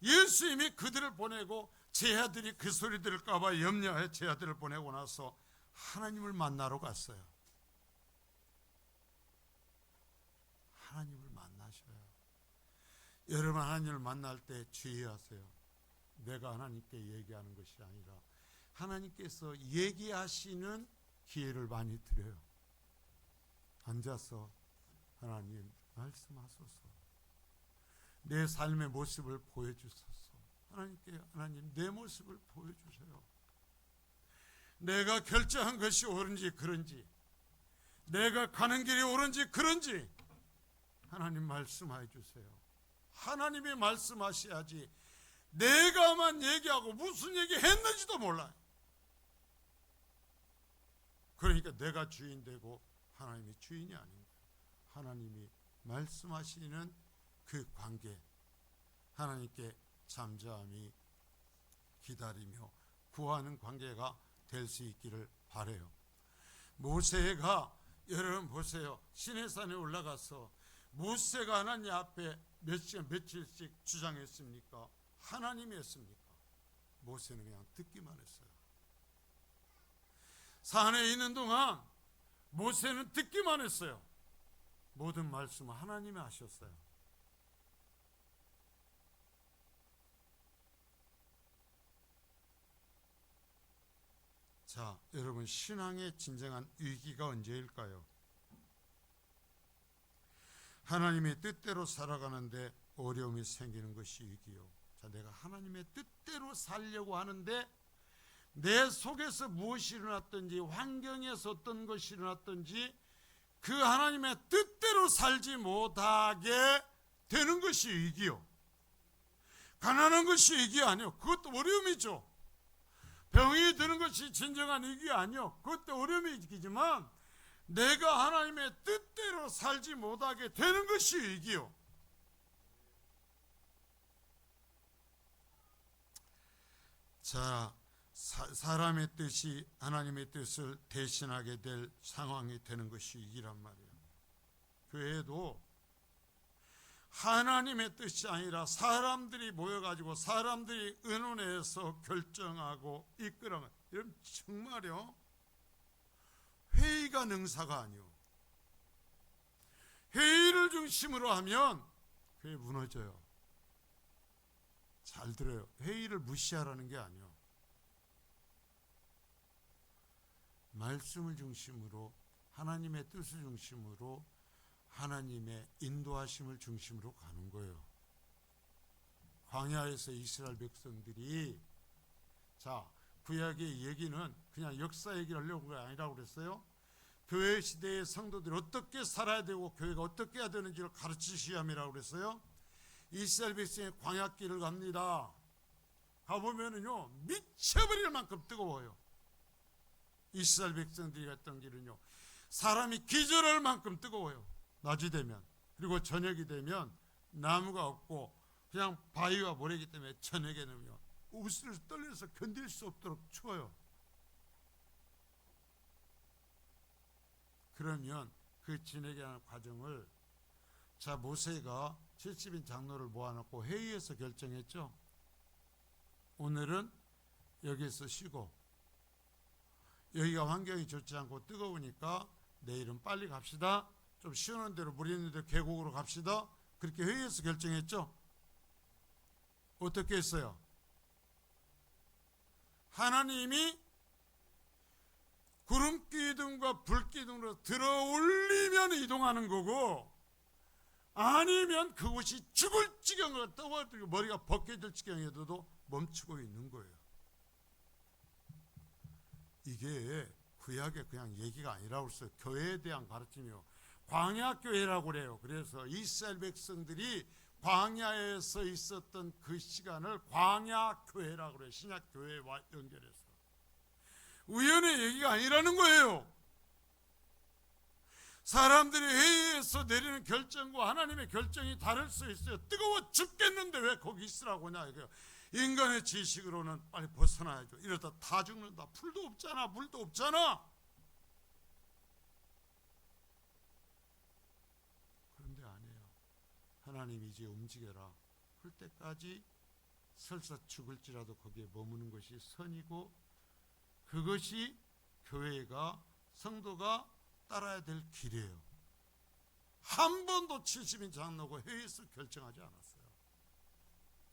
예수님이 그들을 보내고 제 아들이 그 소리 들을까 봐 염려해 제 아들을 보내고 나서 하나님을 만나러 갔어요. 하나님을 만나셔요. 여러분 하나님을 만날 때 주의하세요. 내가 하나님께 얘기하는 것이 아니라 하나님께서 얘기하시는 기회를 많이 드려요. 앉아서 하나님 말씀하소서. 내 삶의 모습을 보여주소서. 하나님께 하나님 내 모습을 보여주세요. 내가 결정한 것이 옳은지 그런지, 내가 가는 길이 옳은지 그런지 하나님 말씀해 주세요. 하나님이 말씀하셔야지 내가만 얘기하고 무슨 얘기 했는지도 몰라요. 그러니까 내가 주인 되고 하나님이 주인이 아닌 거예요. 하나님이 말씀하시는 그 관계, 하나님께 잠잠히 기다리며 구하는 관계가 될 수 있기를 바라요. 모세가 여러분 보세요. 시내산에 올라가서 모세가 하나님 앞에 몇 시간 며칠씩 주장했습니까? 하나님이 했습니까? 모세는 그냥 듣기만 했어요. 산에 있는 동안 모세는 듣기만 했어요. 모든 말씀은 하나님이 하셨어요. 자, 여러분 신앙의 진정한 위기가 언제일까요? 하나님의 뜻대로 살아가는데 어려움이 생기는 것이 위기요. 자, 내가 하나님의 뜻대로 살려고 하는데 내 속에서 무엇이 일어났든지 환경에서 어떤 것이 일어났든지 그 하나님의 뜻대로 살지 못하게 되는 것이 위기요. 가난한 것이 위기 아니요. 그것도 어려움이죠. 병이 드는 것이 진정한 위기가 아니요. 그것도 어려움이 있지만 내가 하나님의 뜻대로 살지 못하게 되는 것이 위기요. 자, 사람의 뜻이 하나님의 뜻을 대신하게 될 상황이 되는 것이 위기란 말이에요. 교회도 하나님의 뜻이 아니라 사람들이 모여가지고 사람들이 의논해서 결정하고 이끌어가는, 이런 정말요 회의가 능사가 아니요. 회의를 중심으로 하면 교회 무너져요. 잘 들어요. 회의를 무시하라는 게 아니요. 말씀을 중심으로 하나님의 뜻을 중심으로 하나님의 인도하심을 중심으로 가는 거예요. 광야에서 이스라엘 백성들이, 자, 구약의 얘기는 그냥 역사 얘기를 하려고 아니라고 그랬어요. 교회 시대의 성도들이 어떻게 살아야 되고 교회가 어떻게 해야 되는지를 가르치시함이라고 그랬어요. 이스라엘 백성이 광야길을 갑니다. 가보면은요 미쳐버릴 만큼 뜨거워요. 이스라엘 백성들이 갔던 길은요 사람이 기절할 만큼 뜨거워요. 낮이 되면. 그리고 저녁이 되면 나무가 없고 그냥 바위와 모래이기 때문에 저녁에는요 우슬 떨려서 견딜 수 없도록 추워요. 그러면 그 지내게 하는 과정을, 자, 모세가 70인 장로를 모아놓고 회의에서 결정했죠. 오늘은 여기서 쉬고, 여기가 환경이 좋지 않고 뜨거우니까 내일은 빨리 갑시다. 좀 시원한 데로, 물 있는 데로 계곡으로 갑시다. 그렇게 회의에서 결정했죠. 어떻게 했어요? 하나님이 구름 기둥과 불 기둥으로 들어 올리면 이동하는 거고, 아니면 그곳이 죽을 지경으로 떠가지고 머리가 벗겨질 지경에도 멈추고 있는 거예요. 이게 구약의 그냥 얘기가 아니라고 했어요. 교회에 대한 가르침이요. 광야교회라고 그래요. 그래서 이스라엘 백성들이 광야에서 있었던 그 시간을 광야교회라고 그래요. 신약교회와 연결해서. 우연의 얘기가 아니라는 거예요. 사람들이 회의에서 내리는 결정과 하나님의 결정이 다를 수 있어요. 뜨거워 죽겠는데 왜 거기 있으라고 하냐 이거예요. 인간의 지식으로는 빨리 벗어나야죠. 이러다 다 죽는다. 풀도 없잖아, 물도 없잖아. 그런데 아니에요. 하나님이 이제 움직여라 할 때까지 설사 죽을지라도 거기에 머무는 것이 선이고, 그것이 교회가, 성도가 따라야 될 길이에요. 한 번도 70인 장로고 회의에서 결정하지 않았어요.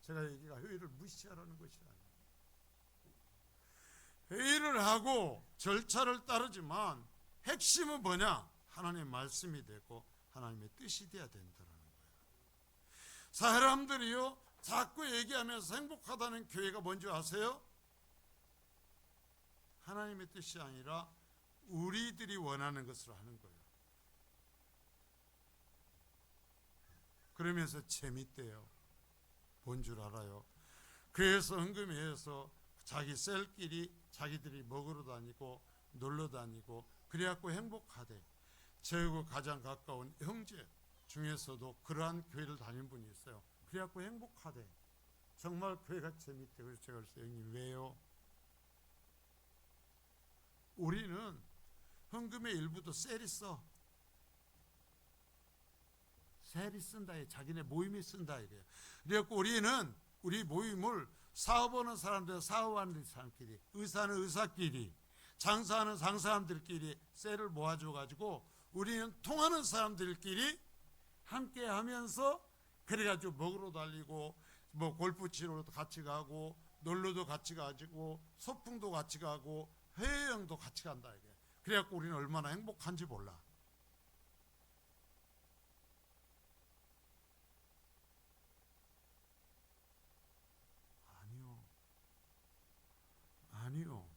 제가 얘기가 회의를 무시하라는 것이 아니에요. 회의를 하고 절차를 따르지만 핵심은 뭐냐? 하나님의 말씀이 되고 하나님의 뜻이 돼야 된다는 거예요. 사람들이요 자꾸 얘기하면서 행복하다는 교회가 뭔지 아세요? 하나님의 뜻이 아니라 우리들이 원하는 것을 하는 거예요. 그러면서 재밌대요. 뭔 줄 알아요? 그래서 헌금회에서 자기 셀끼리 자기들이 먹으러 다니고 놀러 다니고 그래갖고 행복하대. 저하고 가장 가까운 형제 중에서도 그러한 교회를 다닌 분이 있어요. 그래갖고 행복하대. 정말 교회가 재밌대. 그래서 제가 그랬어요. 형님 왜요? 우리는 헌금의 일부도 셀이 써. 셀이 쓴다. 자기네 모임이 쓴다. 이래요. 그래갖고 우리는 우리 모임을 사업하는 사람들, 사업하는 사람끼리, 의사는 의사끼리, 장사하는 장사람들끼리 셀을 모아줘가지고 우리는 통하는 사람들끼리 함께 하면서 그래가지고 먹으러 달리고 뭐 골프 치러도 같이 가고 놀러도 같이 가지고 소풍도 같이 가고 해외여행도 같이 간다. 이게. 그래갖고 우리는 얼마나 행복한지 몰라. 아니요.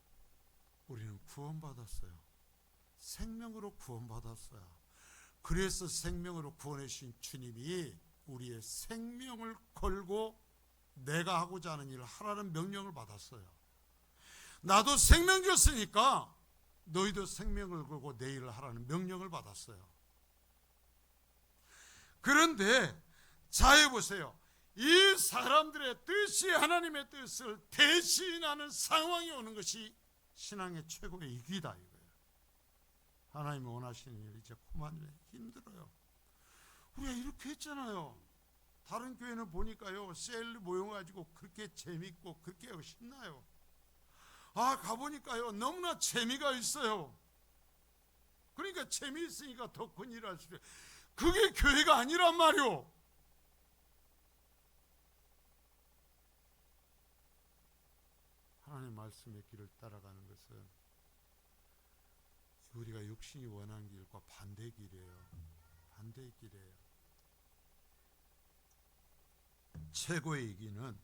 우리는 구원받았어요. 생명으로 구원받았어요. 그래서 생명으로 구원해 주신 주님이 우리의 생명을 걸고 내가 하고자 하는 일을 하라는 명령을 받았어요. 나도 생명 줬으니까 너희도 생명을 걸고 내 일을 하라는 명령을 받았어요. 그런데 자 해보세요. 이 사람들의 뜻이 하나님의 뜻을 대신하는 상황이 오는 것이 신앙의 최고의 이기다 이거예요. 하나님이 원하시는 일 이제 그만해. 힘들어요. 우리가 이렇게 했잖아요. 다른 교회는 보니까요 셀 모여가지고 그렇게 재밌고 그렇게 신나요. 가보니까요 너무나 재미가 있어요. 그러니까 재미있으니까 더 큰 일을 할 수 있어요. 그게 교회가 아니란 말이요. 하나님 말씀의 길을 따라가는 것은 우리가 육신이 원하는 길과 반대 길이에요. 반대의 길이에요. 최고의 이기는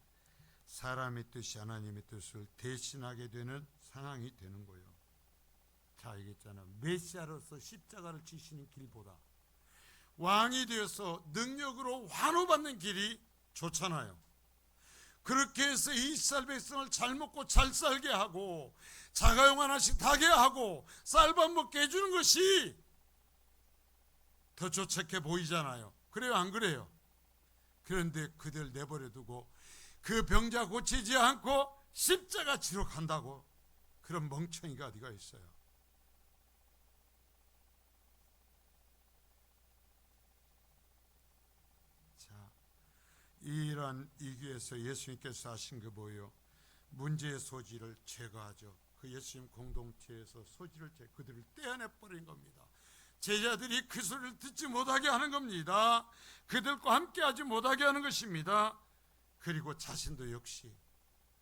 사람의 뜻이 하나님의 뜻을 대신하게 되는 상황이 되는 거예요. 자, 얘기했잖아. 메시아로서 십자가를 지시는 길보다 왕이 되어서 능력으로 환호받는 길이 좋잖아요. 그렇게 해서 이스라엘 백성을 잘 먹고 잘 살게 하고 자가용 하나씩 타게 하고 쌀밥 먹게 해주는 것이 더 좋게 보이잖아요. 그래요, 안 그래요? 그런데 그들 내버려 두고 그 병자 고치지 않고 십자가 지러 간다고 그런 멍청이가 어디가 있어요? 자, 이러한 이기에서 예수님께서 하신 게 뭐예요? 문제의 소지를 제거하죠. 그 예수님 공동체에서 소지를 그들을 떼어내버린 겁니다. 제자들이 그 소리를 듣지 못하게 하는 겁니다. 그들과 함께하지 못하게 하는 것입니다. 그리고 자신도 역시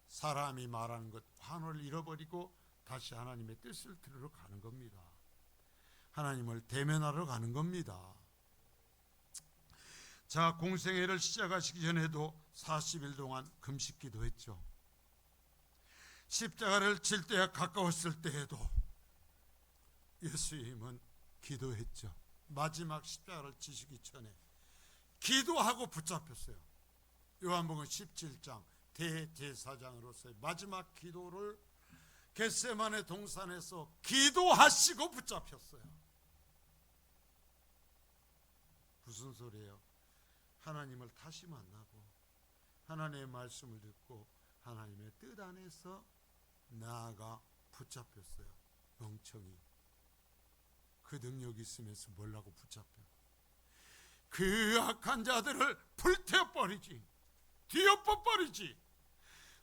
사람이 말하는 것 환호를 잃어버리고 다시 하나님의 뜻을 들으러 가는 겁니다. 하나님을 대면하러 가는 겁니다. 자, 공생애를 시작하시기 전에도 40일 동안 금식 기도했죠. 십자가를 질 때에 가까웠을 때에도 예수님은 기도했죠. 마지막 십자가를 지시기 전에 기도하고 붙잡혔어요. 요한복음 17장 대제사장으로서의 마지막 기도를 겟세마네 동산에서 기도하시고 붙잡혔어요. 무슨 소리예요? 하나님을 다시 만나고 하나님의 말씀을 듣고 하나님의 뜻 안에서 나아가 붙잡혔어요. 멍청이. 그 능력이 있으면서 뭘라고 붙잡혀? 그 악한 자들을 불태워버리지, 뒤엎어버리지.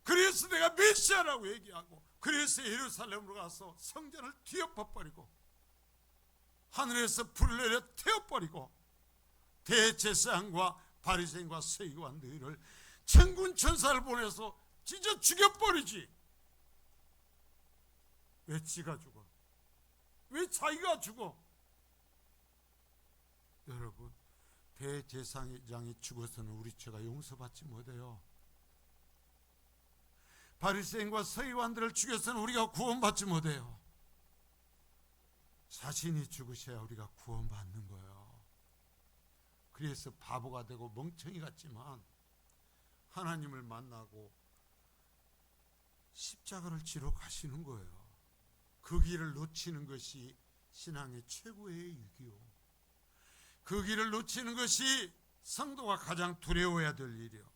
그래서 내가 메시아라고 얘기하고, 그래서 예루살렘으로 가서 성전을 뒤엎어버리고 하늘에서 불을 내려 태워버리고 대제사장과 바리새인과 서기관들을 천군 천사를 보내서 찢어 죽여버리지. 왜 지가 죽어? 왜 자기가 죽어? 여러분, 대제사장이 죽어서는 우리 죄가 용서받지 못해요. 바리새인과 서기관들을 죽여서는 우리가 구원받지 못해요. 자신이 죽으셔야 우리가 구원받는 거예요. 그래서 바보가 되고 멍청이 같지만 하나님을 만나고 십자가를 지러 가시는 거예요. 그 길을 놓치는 것이 신앙의 최고의 위기요. 그 길을 놓치는 것이 성도가 가장 두려워해야 될 일이요.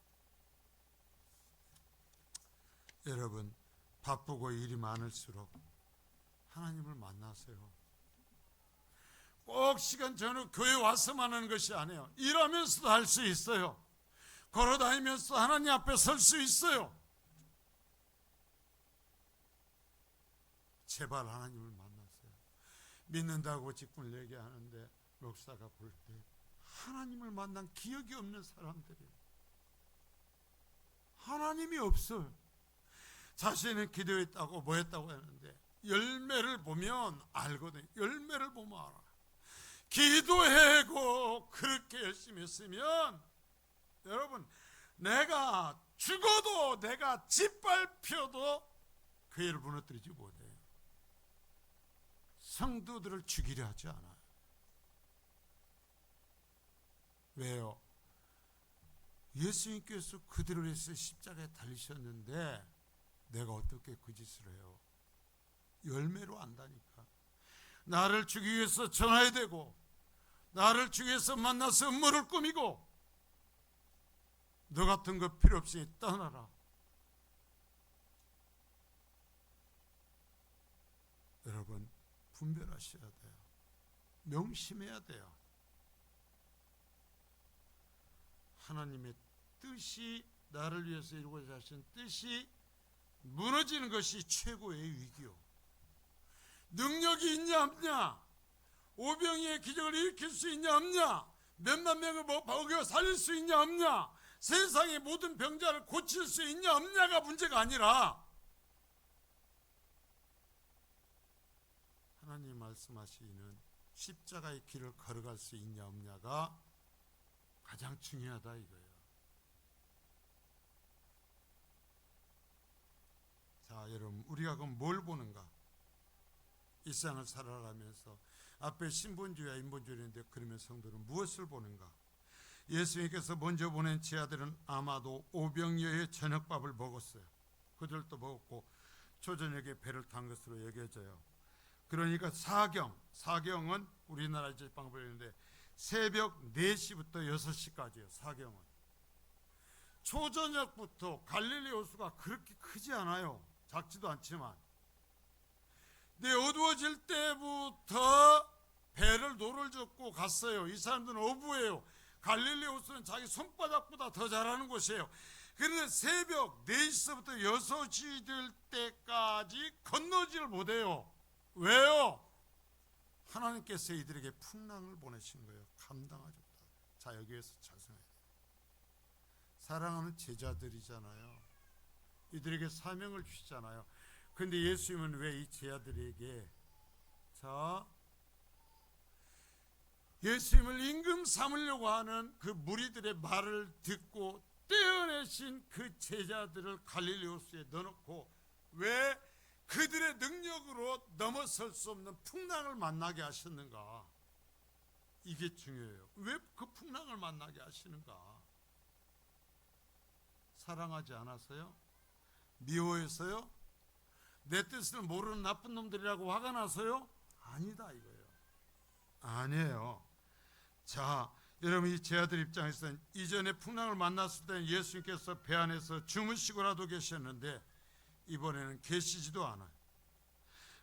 여러분, 바쁘고 일이 많을수록 하나님을 만나세요. 꼭 시간 저는 교회 와서만 하는 것이 아니에요. 일하면서도 할 수 있어요. 걸어다니면서 하나님 앞에 설 수 있어요. 제발 하나님을 만나세요. 믿는다고 직분을 얘기하는데 목사가 볼 때 하나님을 만난 기억이 없는 사람들이에요. 하나님이 없어요. 자신은 기도했다고 뭐 했다고 하는데 열매를 보면 알거든요. 열매를 보면 알아. 기도하고 그렇게 열심히 했으면 여러분, 내가 죽어도 내가 짓밟혀도 그 일을 무너뜨리지 못해요. 성도들을 죽이려 하지 않아요. 왜요? 예수님께서 그들을 위해서 십자가에 달리셨는데 내가 어떻게 그 짓을 해요? 열매로 안다니까. 나를 죽이기 위해서 전화해야 되고, 나를 죽이기 위해서 만나서 음모를 꾸미고, 너 같은 거 필요 없으니 떠나라. 여러분, 분별하셔야 돼요. 명심해야 돼요. 하나님의 뜻이, 나를 위해서 이루고자 하신 뜻이 무너지는 것이 최고의 위기요. 능력이 있냐 없냐, 오병이의 기적을 일으킬 수 있냐 없냐, 몇만 명을 먹여 살릴 수 있냐 없냐, 세상의 모든 병자를 고칠 수 있냐 없냐가 문제가 아니라 하나님 말씀하시는 십자가의 길을 걸어갈 수 있냐 없냐가 가장 중요하다 이거예요. 자, 여러분, 우리가 그럼 뭘 보는가? 이 세상을 살아가면서 앞에 신본주의와 인본주의인데, 그러면 성도는 무엇을 보는가? 예수님께서 먼저 보낸 제 아들은 아마도 오병이어의 저녁밥을 먹었어요. 그들도 먹었고 초저녁에 배를 탄 것으로 여겨져요. 그러니까 사경은 우리나라 방법인데 새벽 4시부터 6시까지예요. 사경은 초저녁부터 갈릴리 호수가 그렇게 크지 않아요. 작지도 않지만, 근데 어두워질 때부터 배를 노를 젓고 갔어요. 이 사람들은 어부예요. 갈릴리 호수는 자기 손바닥보다 더 잘하는 곳이에요. 그런데 새벽 4시부터 6시 될 때까지 건너지를 못해요. 왜요? 하나님께서 이들에게 풍랑을 보내신 거예요. 감당하지 못하고. 자, 여기에서 자성해야 돼요. 사랑하는 제자들이잖아요. 이들에게 사명을 주시잖아요. 그런데 예수님은 왜 이 제자들에게, 자, 예수님을 임금 삼으려고 하는 그 무리들의 말을 듣고 떼어내신 그 제자들을 갈릴리 호수에 넣어놓고 왜 그들의 능력으로 넘어설 수 없는 풍랑을 만나게 하셨는가? 이게 중요해요. 왜 그 풍랑을 만나게 하시는가? 사랑하지 않아서요? 미워해서요? 내 뜻을 모르는 나쁜 놈들이라고 화가 나서요? 아니다 이거예요. 아니에요. 자, 여러분, 이 제 아들 입장에서는 이전에 풍랑을 만났을 때는 예수님께서 배 안에서 주무시고라도 계셨는데 이번에는 계시지도 않아요.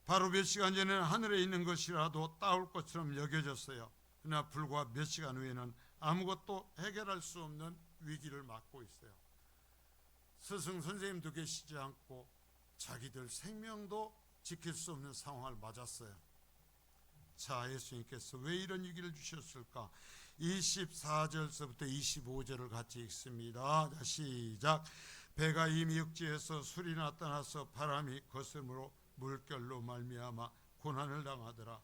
바로 몇 시간 전에는 하늘에 있는 것이라도 따올 것처럼 여겨졌어요. 그러나 불과 몇 시간 후에는 아무것도 해결할 수 없는 위기를 맞고 있어요. 스승 선생님도 계시지 않고 자기들 생명도 지킬 수 없는 상황을 맞았어요. 자, 예수님께서 왜 이런 위기를 주셨을까? 24절서부터 25절을 같이 읽습니다. 자, 시작. 배가 이미 육지에서 술이 나타나서 바람이 거스름으로 물결로 말미암아 고난을 당하더라.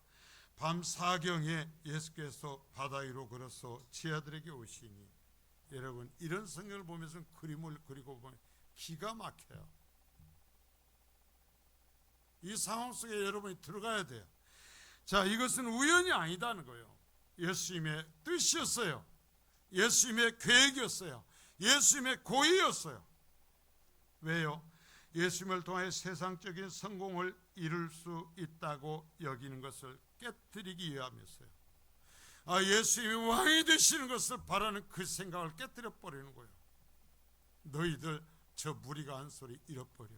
밤 4경에 예수께서 바다 위로 걸어서 제자들에게 오시니, 여러분, 이런 성경을 보면서 그림을 그리고 보면 기가 막혀요. 이 상황 속에 여러분이 들어가야 돼요. 자, 이것은 우연이 아니다는 거예요. 예수님의 뜻이었어요. 예수님의 계획이었어요. 예수님의 고의였어요. 왜요? 예수님을 통해 세상적인 성공을 이룰 수 있다고 여기는 것을 깨뜨리기 위함이었어요. 예수님이 왕이 되시는 것을 바라는 그 생각을 깨뜨려 버리는 거예요. 너희들 저 무리가 한 소리 잃어버려.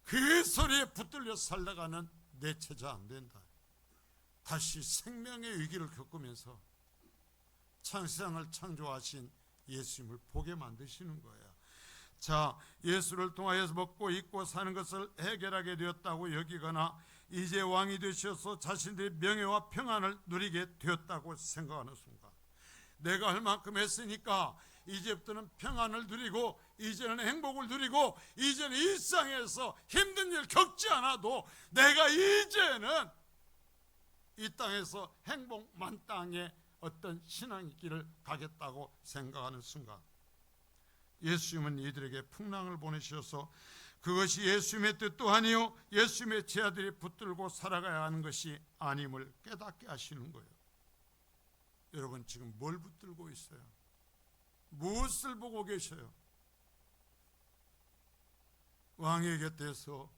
그 소리에 붙들려 살다가는 내 제자 안 된다. 다시 생명의 위기를 겪으면서 세상을 창조하신 예수님을 보게 만드시는 거예요. 자, 예수를 통하여서 먹고 입고 사는 것을 해결하게 되었다고 여기거나 이제 왕이 되셔서 자신들의 명예와 평안을 누리게 되었다고 생각하는 순간, 내가 할 만큼 했으니까 이제부터는 평안을 누리고 이제는 행복을 누리고 이제는 일상에서 힘든 일 겪지 않아도 내가 이제는 이 땅에서 행복 만땅의 어떤 신앙의 길을 가겠다고 생각하는 순간, 예수님은 이들에게 풍랑을 보내셔서 그것이 예수님의 뜻도 아니요 예수님의 제자들이 붙들고 살아가야 하는 것이 아님을 깨닫게 하시는 거예요. 여러분, 지금 뭘 붙들고 있어요? 무엇을 보고 계셔요? 왕의 곁에서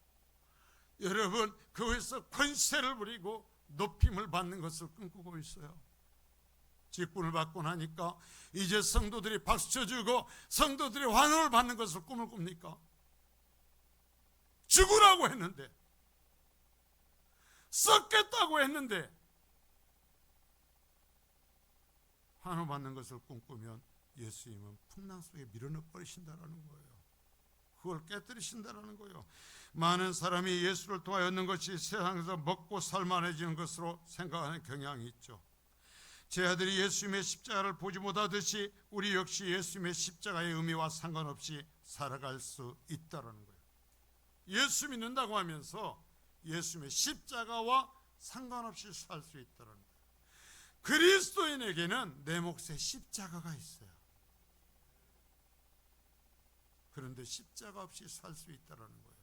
여러분 그것에서 권세를 부리고 높임을 받는 것을 꿈꾸고 있어요. 직분을 받고 나니까 이제 성도들이 박수 쳐주고 성도들이 환호를 받는 것을 꿈을 꿉니까? 죽으라고 했는데, 썩겠다고 했는데 환호받는 것을 꿈꾸면 예수님은 풍랑 속에 밀어넣어 버리신다라는 거예요. 그걸 깨뜨리신다라는 거예요. 많은 사람이 예수를 통하여 얻는 것이 세상에서 먹고 살만해지는 것으로 생각하는 경향이 있죠. 제 아들이 예수님의 십자가를 보지 못하듯이 우리 역시 예수님의 십자가의 의미와 상관없이 살아갈 수 있다라는 거예요. 예수 믿는다고 하면서 예수님의 십자가와 상관없이 살 수 있다라는 거예요. 그리스도인에게는 내 몫에 십자가가 있어요. 그런데 십자가 없이 살 수 있다라는 거예요.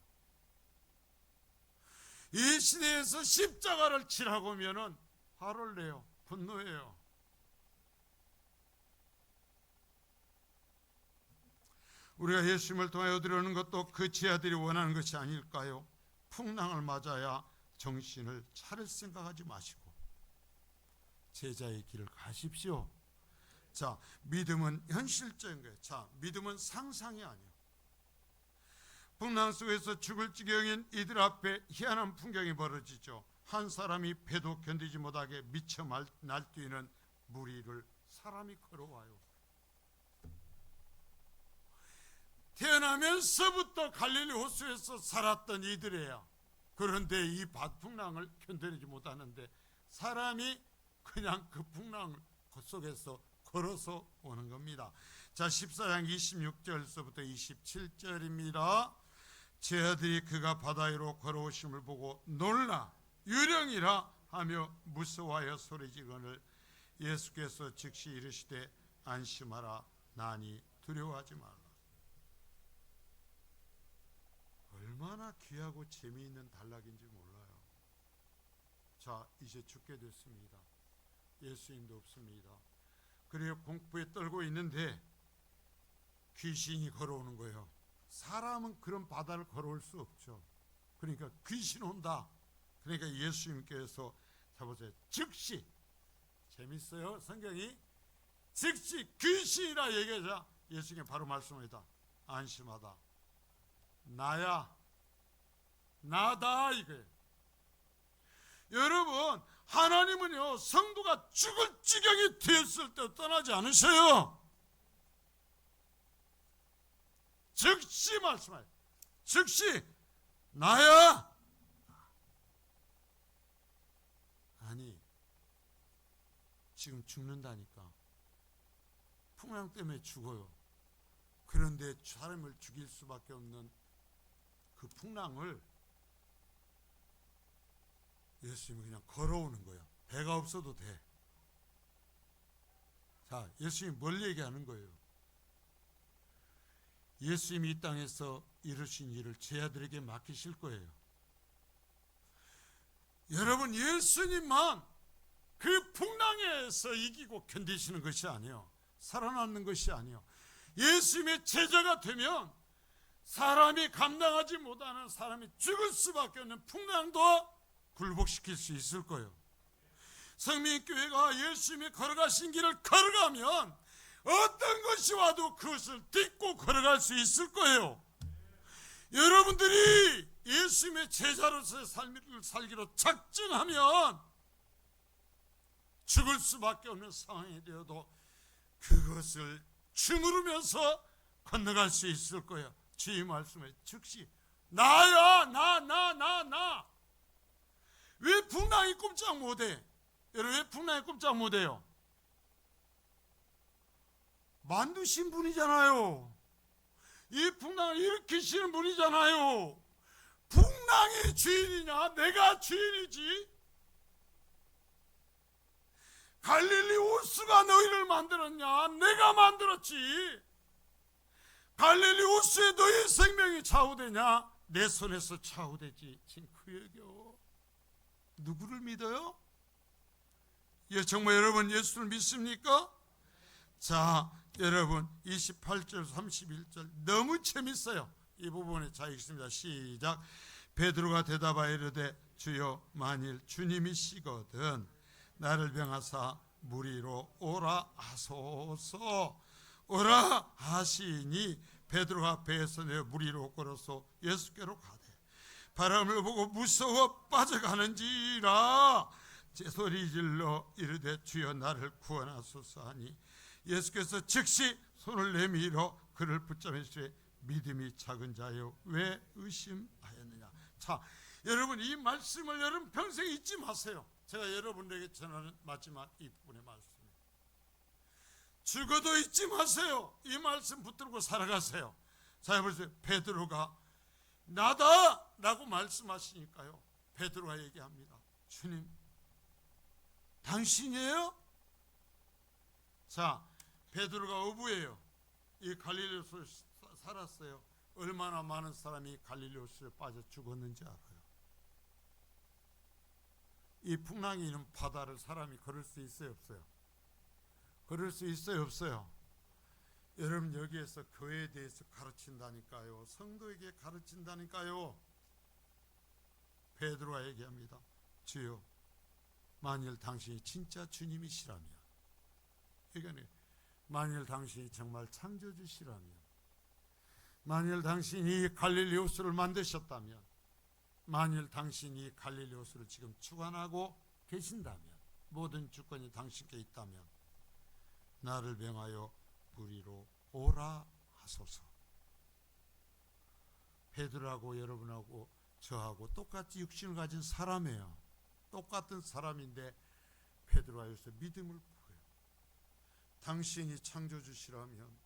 이 시대에서 십자가를 치라고 하면은 화를 내요. 분노해요. 우리가 예수님을 통하여 얻으려는 것도 그 제자들이 원하는 것이 아닐까요? 풍랑을 맞아야 정신을 차릴 생각하지 마시고 제자의 길을 가십시오. 자, 믿음은 현실적인 거예요. 자, 믿음은 상상이 아니에요. 풍랑 속에서 죽을 지경인 이들 앞에 희한한 풍경이 벌어지죠. 한 사람이 배도 견디지 못하게 미쳐 날뛰는 무리를 사람이 걸어와요. 태어나면서부터 갈릴리 호수에서 살았던 이들이에요. 그런데 이 풍랑을 견뎌내지 못하는데 사람이 그냥 그 풍랑 속에서 걸어서 오는 겁니다. 자, 14장 26절서부터 27절입니다. 제자들이 그가 바다 위로 걸어오심을 보고 놀라 유령이라 하며 무서워하여 소리지거늘 예수께서 즉시 이르시되 안심하라 나니 두려워하지 말라. 얼마나 귀하고 재미있는 단락인지 몰라요. 자, 이제 죽게 됐습니다. 예수님도 없습니다. 그래요. 공포에 떨고 있는데 귀신이 걸어오는 거예요. 사람은 그런 바다를 걸어올 수 없죠. 그러니까 귀신 온다. 그러니까 예수님께서 잡으세요. 즉시, 재밌어요 성경이. 즉시 귀신이라 얘기하자 예수님이 바로 말씀합니다. 안심하다. 나야, 나다 이거예요. 여러분, 하나님은요 성도가 죽을 지경이 되었을 때 떠나지 않으셔요. 즉시 말씀하세요. 즉시 나야. 아니, 지금 죽는다니까. 풍랑 때문에 죽어요. 그런데 사람을 죽일 수밖에 없는 그 풍랑을 예수님이 그냥 걸어오는 거예요. 배가 없어도 돼. 자, 예수님이 뭘 얘기하는 거예요? 예수님이 이 땅에서 이루신 일을 제 아들에게 맡기실 거예요. 여러분, 예수님만 그 풍랑에서 이기고 견디시는 것이 아니에요. 살아남는 것이 아니에요. 예수님의 제자가 되면 사람이 감당하지 못하는, 사람이 죽을 수밖에 없는 풍랑도 굴복시킬 수 있을 거예요. 성민교회가 예수님이 걸어가신 길을 걸어가면 어떤 것이 와도 그것을 딛고 걸어갈 수 있을 거예요. 여러분들이 예수님의 제자로서의 삶을 살기로 작정하면 죽을 수밖에 없는 상황이 되어도 그것을 주무르면서 건너갈 수 있을 거예요. 주의 말씀에 즉시 나야, 나. 왜 풍랑이 꼼짝 못해? 여러분, 왜 풍랑이 꼼짝 못해요? 만드신 분이잖아요. 이 풍랑을 일으키시는 분이잖아요. 풍랑의 주인이냐 내가 주인이지? 갈릴리 호수가 너희를 만들었냐? 내가 만들었지. 갈릴리 호수에 너희 생명이 좌우되냐? 내 손에서 좌우되지. 지금 그 얘기요. 누구를 믿어요? 예, 정말 여러분 예수를 믿습니까? 자, 여러분 28절 31절 너무 재밌어요. 이 부분에 자 읽습니다. 시작. 베드로가 대답하여 이르되 주여, 만일 주님이시거든 나를 명하사 무리로 오라 하소서. 오라 하시니 베드로가 배에서 내어 무리로 걸어서 예수께로 가되 바람을 보고 무서워 빠져가는지라 소리질러 이르되 주여 나를 구원하소서 하니 예수께서 즉시 손을 내밀어 그를 붙잡으시되 믿음이 작은 자여 왜 의심하였느냐. 자, 여러분 이 말씀을 여러분 평생 잊지 마세요. 제가 여러분에게 전하는 마지막 이 부분의 말씀입니다. 죽어도 잊지 마세요. 이 말씀 붙들고 살아가세요. 자, 보세요. 베드로가 나다 라고 말씀하시니까요, 베드로가 얘기합니다. 주님, 당신이에요? 자, 베드로가 어부예요. 이 갈릴리 호수에 살았어요. 얼마나 많은 사람이 갈릴리 호수에 빠져 죽었는지 알아요. 이 풍랑이 있는 바다를 사람이 걸을 수 있어요, 없어요? 걸을 수 있어요, 없어요? 여러분, 여기에서 교회에 대해서 가르친다니까요. 성도에게 가르친다니까요. 베드로가 얘기합니다. 주여, 만일 당신이 진짜 주님이시라면, 그러니까 만일 당신이 정말 창조주시라면, 만일 당신이 갈릴리 호수를 만드셨다면, 만일 당신이 갈릴리 호수를 지금 주관하고 계신다면, 모든 주권이 당신께 있다면 나를 명하여 무리로 오라 하소서. 베드로하고 여러분하고 저하고 똑같이 육신을 가진 사람이에요. 똑같은 사람인데 베드로가 여기서 믿음을 구해요. 당신이 창조주시라면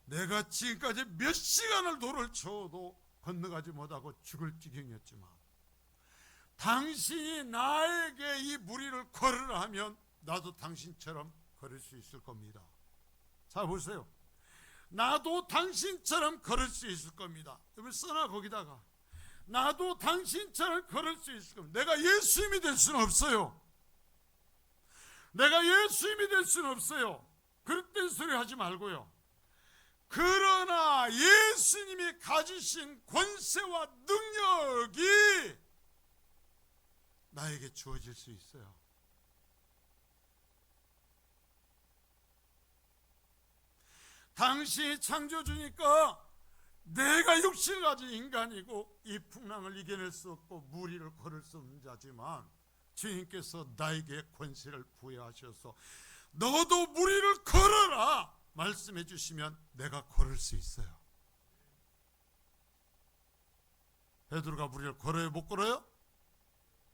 내가 지금까지 몇 시간을 돌을 쳐도 건너가지 못하고 죽을 지경이었지만 당신이 나에게 이 무리를 걸으라 하면 나도 당신처럼 걸을 수 있을 겁니다. 자, 보세요. 나도 당신처럼 걸을 수 있을 겁니다. 여러분 써놔, 거기다가. 나도 당신처럼 걸을 수 있을 겁니다. 내가 예수님이 될 수는 없어요. 내가 예수님이 될 수는 없어요. 그릇된 소리 하지 말고요. 그러나 예수님이 가지신 권세와 능력이 나에게 주어질 수 있어요. 당신이 창조주니까 내가 육신을 가진 인간이고 이 풍랑을 이겨낼 수 없고 무리를 걸을 수 없는 자지만 주님께서 나에게 권세를 부여하셔서 너도 무리를 걸어라 말씀해 주시면 내가 걸을 수 있어요. 베드로가 무리를 걸어요, 못 걸어요?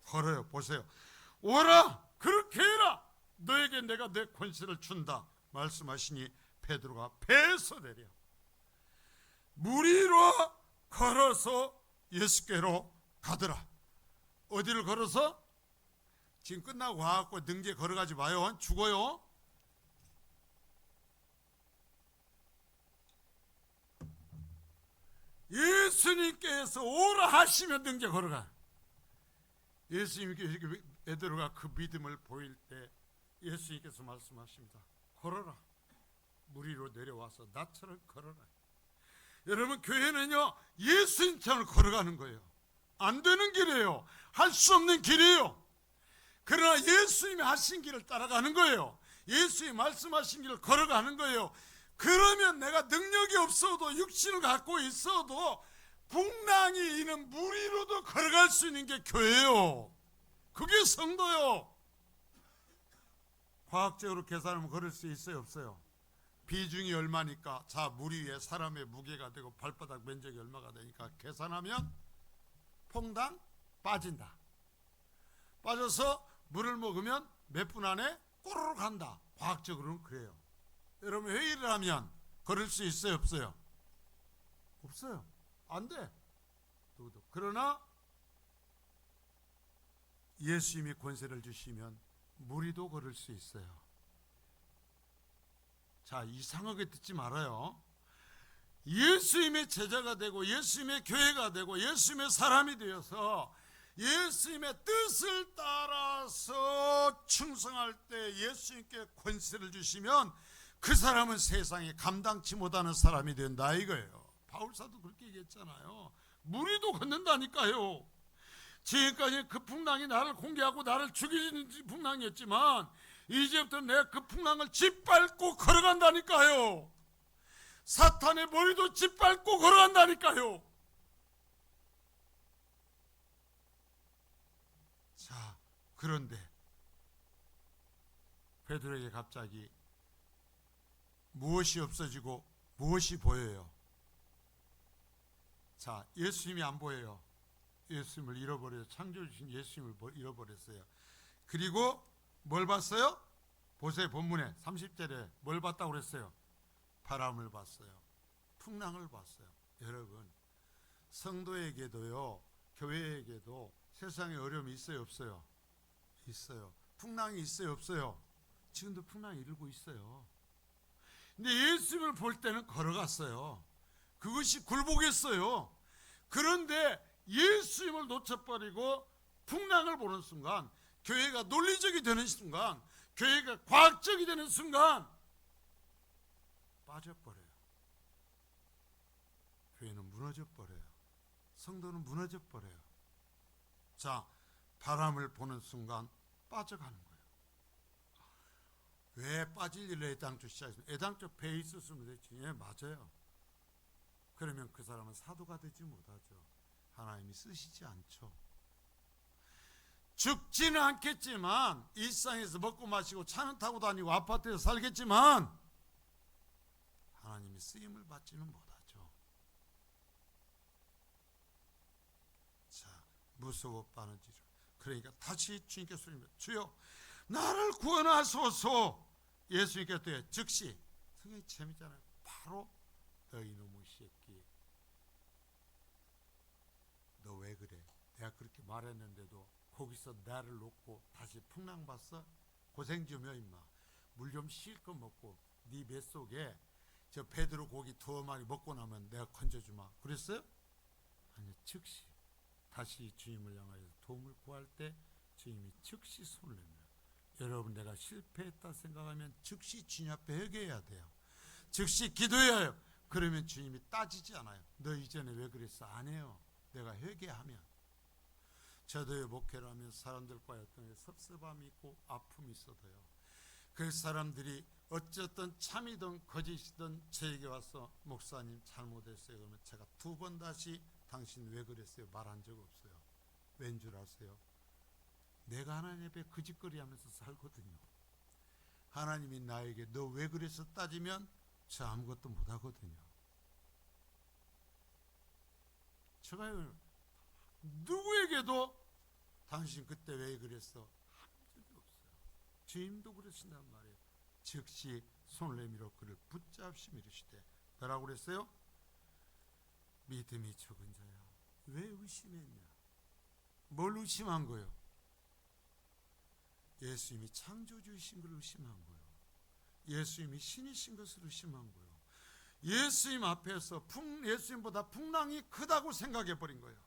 걸어요. 보세요. 오라, 그렇게 해라. 너에게 내가 내 권세를 준다 말씀하시니 베드로가 배에서 내려 무리로 걸어서 예수께로 가더라. 어디를 걸어서? 지금 끝나고 와갖고 능지에 걸어가지 마요. 죽어요. 예수님께서 오라 하시면 능지에 걸어가. 예수님께서 베드로가 그 믿음을 보일 때 예수님께서 말씀하십니다. 걸어라. 무리로 내려와서 나처럼 걸어라. 여러분, 교회는요 예수님처럼 걸어가는 거예요. 안 되는 길이에요. 할 수 없는 길이에요. 그러나 예수님이 하신 길을 따라가는 거예요. 예수님이 말씀하신 길을 걸어가는 거예요. 그러면 내가 능력이 없어도 육신을 갖고 있어도 풍랑이 있는 무리로도 걸어갈 수 있는 게 교회예요. 그게 성도요. 과학적으로 계산하면 걸을 수 있어요, 없어요? 비중이 얼마니까, 자, 무리 위에 사람의 무게가 되고 발바닥 면적이 얼마가 되니까 계산하면 퐁당 빠진다. 빠져서 물을 먹으면 몇 분 안에 꼬르륵 간다. 과학적으로는 그래요. 여러분, 회의를 하면 걸을 수 있어요, 없어요? 없어요. 안 돼. 그러나 예수님이 권세를 주시면 무리도 걸을 수 있어요. 자, 이상하게 듣지 말아요. 예수님의 제자가 되고 예수님의 교회가 되고 예수님의 사람이 되어서 예수님의 뜻을 따라서 충성할 때 예수님께 권세를 주시면 그 사람은 세상에 감당치 못하는 사람이 된다 이거예요. 바울사도 그렇게 얘기했잖아요. 무리도 걷는다니까요. 지금까지 그 풍랑이 나를 공개하고 나를 죽이는 풍랑이었지만 이제부터 내가 그 풍랑을 짓밟고 걸어간다니까요. 사탄의 머리도 짓밟고 걸어간다니까요. 자, 그런데 베드로에게 갑자기 무엇이 없어지고 무엇이 보여요? 자, 예수님이 안 보여요. 예수님을 잃어버려요. 창조주신 예수님을 잃어버렸어요. 그리고 뭘 봤어요? 보세요. 본문에 30절에 뭘 봤다고 그랬어요? 바람을 봤어요. 풍랑을 봤어요. 여러분, 성도에게도요, 교회에게도 세상에 어려움이 있어요, 없어요? 있어요. 풍랑이 있어요, 없어요? 지금도 풍랑이 일고 있어요. 근데 예수님을 볼 때는 걸어갔어요. 그것이 굴복했어요. 그런데 예수님을 놓쳐버리고 풍랑을 보는 순간, 교회가 논리적이 되는 순간, 교회가 과학적이 되는 순간 빠져버려요. 교회는 무너져버려요. 성도는 무너져버려요. 자, 바람을 보는 순간 빠져가는 거예요. 왜 빠질 일을 애당초 시작했습니까? 애당초 배에 있었으면 됐지. 예, 맞아요. 그러면 그 사람은 사도가 되지 못하죠. 하나님이 쓰시지 않죠. 죽지는 않겠지만 일상에서 먹고 마시고 차는 타고 다니고 아파트에서 살겠지만 하나님이 쓰임을 받지는 못하죠. 자, 무서워 빠는지죠. 그러니까 다시 주님께 소리합니다. 주여, 나를 구원하소서. 예수님께 또 즉시, 성경이 재밌잖아요. 바로 너 이놈의 새끼, 너 왜 그래? 내가 그렇게 말했는데도 거기서 나를 놓고 다시 풍랑 봤어? 고생 좀 해 임마. 물 좀 실컷 먹고 네 뱃속에 저 베드로 고기 두어 마리 먹고 나면 내가 건져주마. 그랬어요? 아니, 즉시 다시 주님을 향하여 도움을 구할 때 주님이 즉시 손을 내밀어요. 여러분, 내가 실패했다 생각하면 즉시 주님 앞에 회개해야 돼요. 즉시 기도해야 해요. 그러면 주님이 따지지 않아요. 너 이전에 왜 그랬어? 안 해요. 내가 회개하면. 저도 목회를 하면 사람들과의 어떤 섭섭함이 있고 아픔이 있어도요, 그 사람들이 어쨌든 참이든 거짓이든 저에게 와서 목사님 잘못했어요 그러면 제가 2번 다시 당신 왜 그랬어요? 말한 적 없어요. 왠 줄 아세요? 내가 하나님 앞에 거짓거리 하면서 살거든요. 하나님이 나에게 너 왜 그랬어 따지면 저 아무것도 못하거든요. 제가 누구에게도 당신 그때 왜 그랬어? 한 적이 없어요. 주님도 그러신단 말이에요. 즉시 손을 내밀어 그를 붙잡으시며 이르시되 뭐라고 그랬어요? 믿음이 적은 자야 왜 의심했냐? 뭘 의심한 거예요? 예수님이 창조주이신 걸 의심한 거예요. 예수님이 신이신 것을 의심한 거예요. 예수님 앞에서 예수님보다 풍랑이 크다고 생각해 버린 거예요.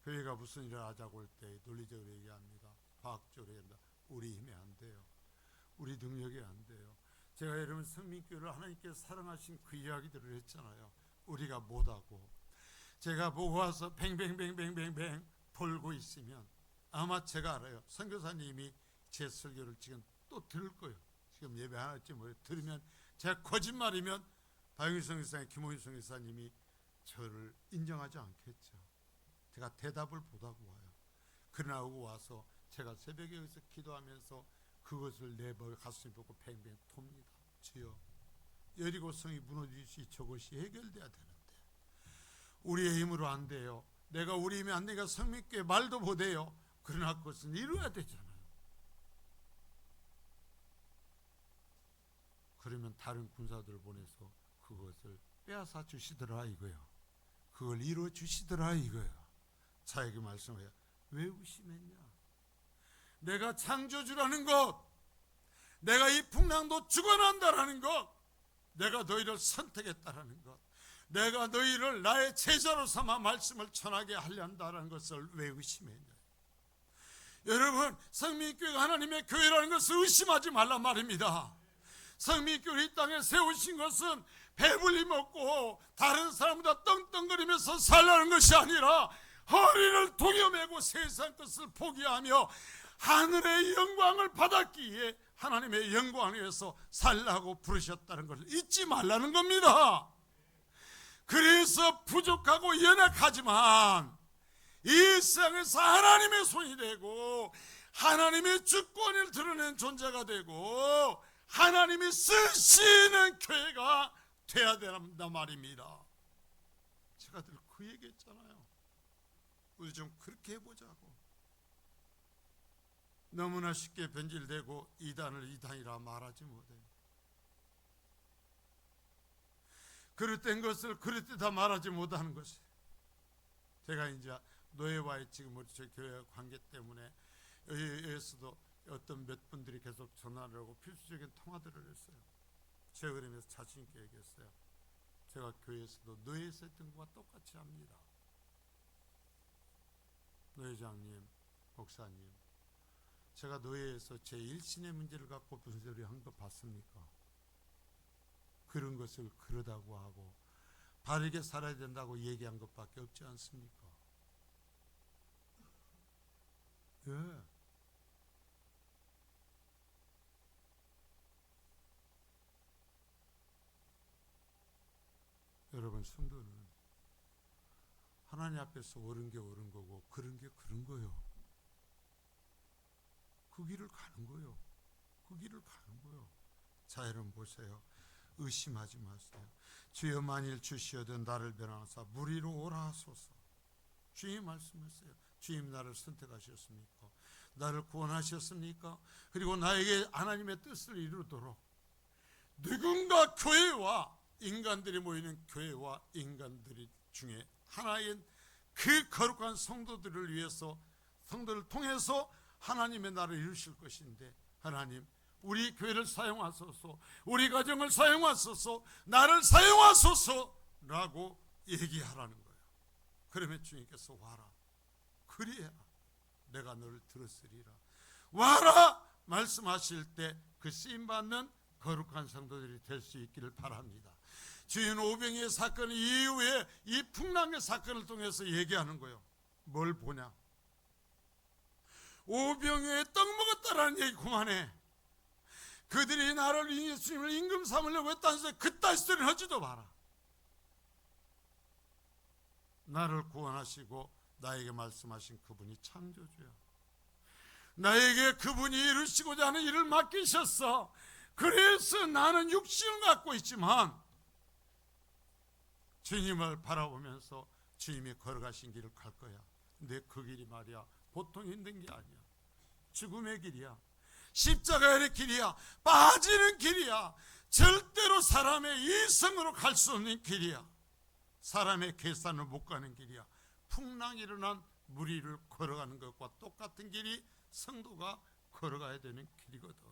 교회가 무슨 일을 하자고 할 때 논리적으로 얘기합니다. 과학적으로 얘기합니다. 우리 힘이 안 돼요. 우리 능력이 안 돼요. 제가 여러분 성민교회를 하나님께서 사랑하신 그 이야기들을 했잖아요. 우리가 못하고 제가 보고 와서 뱅뱅뱅뱅뱅뱅 돌고 있으면 아마 제가 알아요. 선교사님이 제 설교를 지금 또 들을 거예요. 지금 예배 하나쯤 들으면 제가 거짓말이면 박영희 선교사님, 김호희 선교사님이 저를 인정하지 않겠죠. 제가 대답을 못하고 와요. 그러나 오고 와서 제가 새벽에 여기서 기도하면서 그것을 내 가슴에 보고 뱅뱅 톱니다. 주여, 여리고 성이 무너지듯이 저것이 해결돼야 되는데 우리의 힘으로 안 돼요. 내가 우리 힘이 안 되니까 성민교회 말도 못해요. 그러나 그것은 이루어야 되잖아요. 그러면 다른 군사들을 보내서 그것을 빼앗아 주시더라 이거예요. 그걸 이루어 주시더라 이거예요. 자에게 말씀해요. 왜 의심했냐? 내가 창조주라는 것, 내가 이 풍랑도 죽어난다라는 것, 내가 너희를 선택했다라는 것, 내가 너희를 나의 제자로 삼아 말씀을 전하게 하려 한다는 것을 왜 의심했냐? 여러분, 성민교회가 하나님의 교회라는 것을 의심하지 말란 말입니다. 성민교회 이 땅에 세우신 것은 배불리 먹고 다른 사람보다 떵떵거리면서 살라는 것이 아니라 허리를 동여매고 세상 것을 포기하며 하늘의 영광을 받았기에 하나님의 영광을 위해서 살라고 부르셨다는 것을 잊지 말라는 겁니다. 그래서 부족하고 연약하지만 이 세상에서 하나님의 손이 되고 하나님의 주권을 드러낸 존재가 되고 하나님이 쓰시는 교회가 돼야 된단 말입니다. 제가 늘 그 얘기했잖아요. 우리 좀 그렇게 해보자고. 너무나 쉽게 변질되고 이단을 이단이라 말하지 못해요. 그릇된 것을 그릇되다 말하지 못하는 것이. 제가 이제 노예와의 지금 우리 저희 교회 관계 때문에 여기에서도 어떤 몇 분들이 계속 전화를 하고 필수적인 통화들을 했어요. 제가 그러면서 자신 있게 얘기했어요. 제가 교회에서도 노예에서 했던 것과 똑같이 합니다. 노회장님, 목사님, 제가 노예에서 제 일신의 문제를 갖고 무슨 소리 한 거 봤습니까? 그런 것을 그러다고 하고 바르게 살아야 된다고 얘기한 것밖에 없지 않습니까? 예. 여러분, 성도는 하나님 앞에서 옳은 게 옳은 거고 그런 게 그런 거예요. 그 길을 가는 거예요. 그 길을 가는 거예요. 자, 여러분 보세요. 의심하지 마세요. 주여 만일 주시어든 나를 변화하사 무리로 오라 하소서. 주님 말씀하세요. 주님 나를 선택하셨습니까? 나를 구원하셨습니까? 그리고 나에게 하나님의 뜻을 이루도록 누군가 교회와 인간들이 모이는 교회와 인간들이 중에 하나인 그 거룩한 성도들을 위해서 성도를 통해서 하나님의 나라를 이루실 것인데 하나님 우리 교회를 사용하소서, 우리 가정을 사용하소서, 나를 사용하소서라고 얘기하라는 거예요. 그러면 주님께서 와라. 그리해라. 내가 너를 들었으리라. 와라 말씀하실 때 그 쓰임받는 거룩한 성도들이 될 수 있기를 바랍니다. 주인 오병이의 사건 이후에 이 풍랑의 사건을 통해서 얘기하는 거예요. 뭘 보냐? 오병이의 떡 먹었다라는 얘기 그만해. 그들이 나를 예수님을 임금 삼으려고 했다는 소리, 그딴 소리는 하지도 마라. 나를 구원하시고 나에게 말씀하신 그분이 창조주야. 나에게 그분이 이루시고자 하는 일을 맡기셨어. 그래서 나는 육신을 갖고 있지만 주님을 바라보면서 주님이 걸어가신 길을 갈 거야. 근데 그 길이 말이야 보통 힘든 게 아니야. 죽음의 길이야. 십자가의 길이야. 빠지는 길이야. 절대로 사람의 이성으로 갈 수 없는 길이야. 사람의 계산을 못 가는 길이야. 풍랑이 일어난 물 위를 걸어가는 것과 똑같은 길이 성도가 걸어가야 되는 길이거든.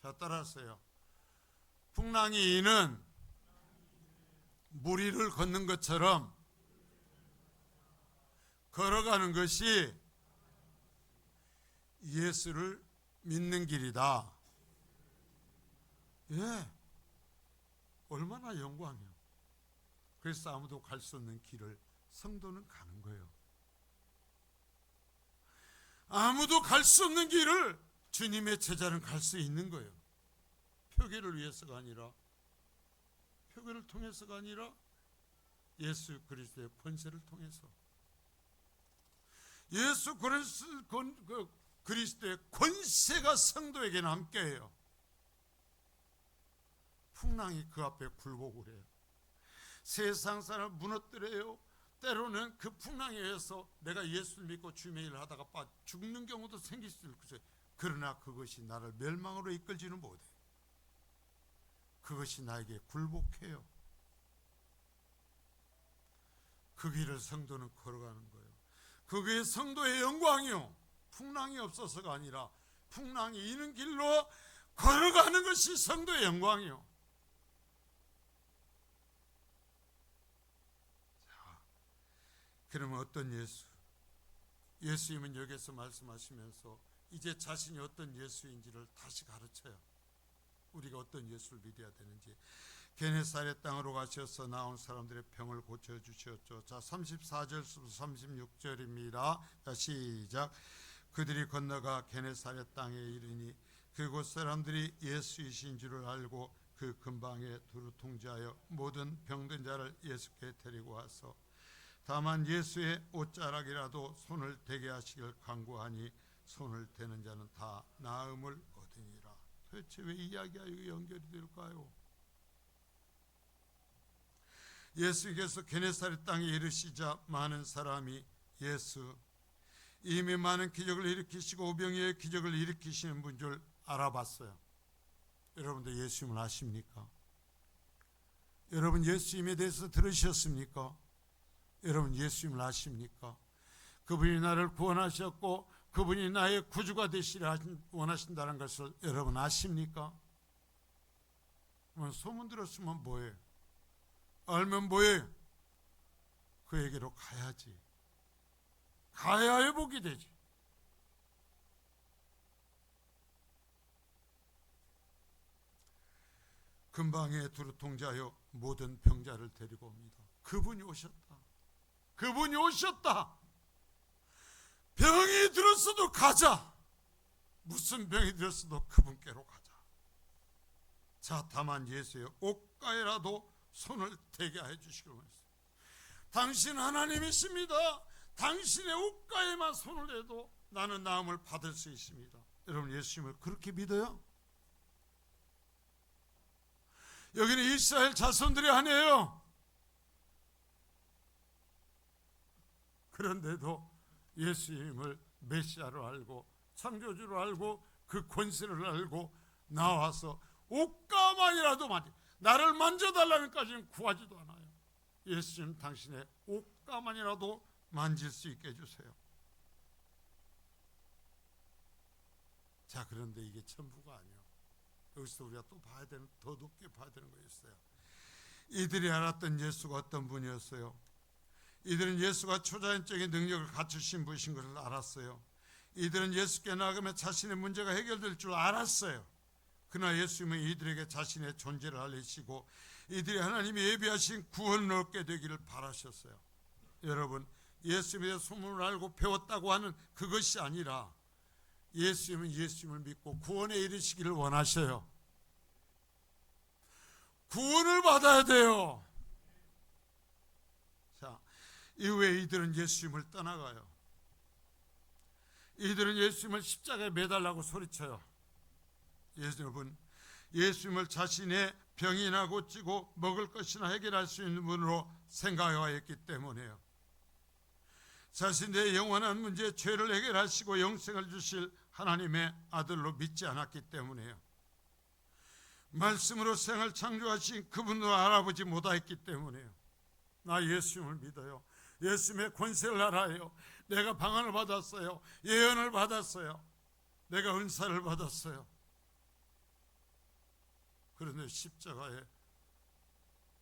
자, 따라하세요. 풍랑이 이는 물 위를 걷는 것처럼 걸어가는 것이 예수를 믿는 길이다. 예, 얼마나 영광이요. 그래서 아무도 갈 수 없는 길을 성도는 가는 거예요. 아무도 갈 수 없는 길을 주님의 제자는 갈 수 있는 거예요. 표계를 위해서가 아니라, 표계를 통해서가 아니라 예수 그리스도의 권세를 통해서, 예수 그리스도의 권세가 성도에게는 함께해요. 풍랑이 그 앞에 굴복을 해요. 세상 사람을 무너뜨려요. 때로는 그 풍랑에 의해서 내가 예수를 믿고 주님의 일을 하다가 죽는 경우도 생길 수 있어요. 그러나 그것이 나를 멸망으로 이끌지는 못해. 그것이 나에게 굴복해요. 그 길을 성도는 걸어가는 거예요. 그게 성도의 영광이요. 풍랑이 없어서가 아니라 풍랑이 있는 길로 걸어가는 것이 성도의 영광이요. 자, 그러면 어떤 예수님은 여기서 말씀하시면서 이제 자신이 어떤 예수인지를 다시 가르쳐요. 우리가 어떤 예수를 믿어야 되는지. 게네사렛 땅으로 가셔서 나온 사람들의 병을 고쳐주셨죠. 자, 34절부터 36절입니다. 자, 시작. 그들이 건너가 게네사렛 땅에 이르니 그곳 사람들이 예수이신 줄을 알고 그 근방에 두루 통제하여 모든 병든 자를 예수께 데리고 와서 다만 예수의 옷자락이라도 손을 대게 하시길 간구하니 손을 대는 자는 다 나음을 얻으니라. 도대체 왜 이야기가 연결이 될까요? 예수께서 게네사렛 땅에 이르시자 많은 사람이 예수, 이미 많은 기적을 일으키시고 오병이의 기적을 일으키시는 분 줄 알아봤어요. 여러분들 예수님을 아십니까? 여러분 예수님에 대해서 들으셨습니까? 여러분 예수님을 아십니까? 그분이 나를 구원하셨고 그분이 나의 구주가 되시려 원하신다는 것을 여러분 아십니까? 소문 들었으면 뭐해? 알면 뭐해? 그에게로 가야지. 가야 회복이 되지. 근방에 두루 통제하여 모든 병자를 데리고 옵니다. 그분이 오셨다. 그분이 오셨다. 병이 들었어도 가자. 무슨 병이 들었어도 그분께로 가자. 자, 다만 예수의 옷가에라도 손을 대게 해주시길 원했어요. 당신 하나님이십니다. 당신의 옷가에만 손을 대도 나는 나음을 받을 수 있습니다. 여러분 예수님을 그렇게 믿어요? 여기는 이스라엘 자손들이 아니에요. 그런데도 예수님을 메시아로 알고 창조주로 알고 그 권세를 알고 나와서 옷가만이라도 나를 만져달라는 까지는 구하지도 않아요. 예수님 당신의 옷가만이라도 만질 수 있게 해주세요. 자, 그런데 이게 전부가 아니에요. 여기서 우리가 또 봐야 되는, 더 높게 봐야 되는 거 있어요. 이들이 알았던 예수가 어떤 분이었어요? 이들은 예수가 초자연적인 능력을 갖추신 분이신 것을 알았어요. 이들은 예수께 나가면 자신의 문제가 해결될 줄 알았어요. 그러나 예수님은 이들에게 자신의 존재를 알리시고 이들이 하나님이 예비하신 구원을 얻게 되기를 바라셨어요. 여러분, 예수님의 소문을 알고 배웠다고 하는 그것이 아니라 예수님은 예수님을 믿고 구원에 이르시기를 원하셔요. 구원을 받아야 돼요. 자, 이후에 이들은 예수님을 떠나가요. 이들은 예수님을 십자가에 매달라고 소리쳐요. 여러분, 예수님을 자신의 병이나 고치고 먹을 것이나 해결할 수 있는 분으로 생각하였기 때문에요. 자신의 영원한 문제의 죄를 해결하시고 영생을 주실 하나님의 아들로 믿지 않았기 때문에요. 말씀으로 생을 창조하신 그분으로 알아보지 못했기 때문에요. 나 예수님을 믿어요. 예수님의 권세를 알아요. 내가 방언을 받았어요. 예언을 받았어요. 내가 은사를 받았어요. 그런데 십자가의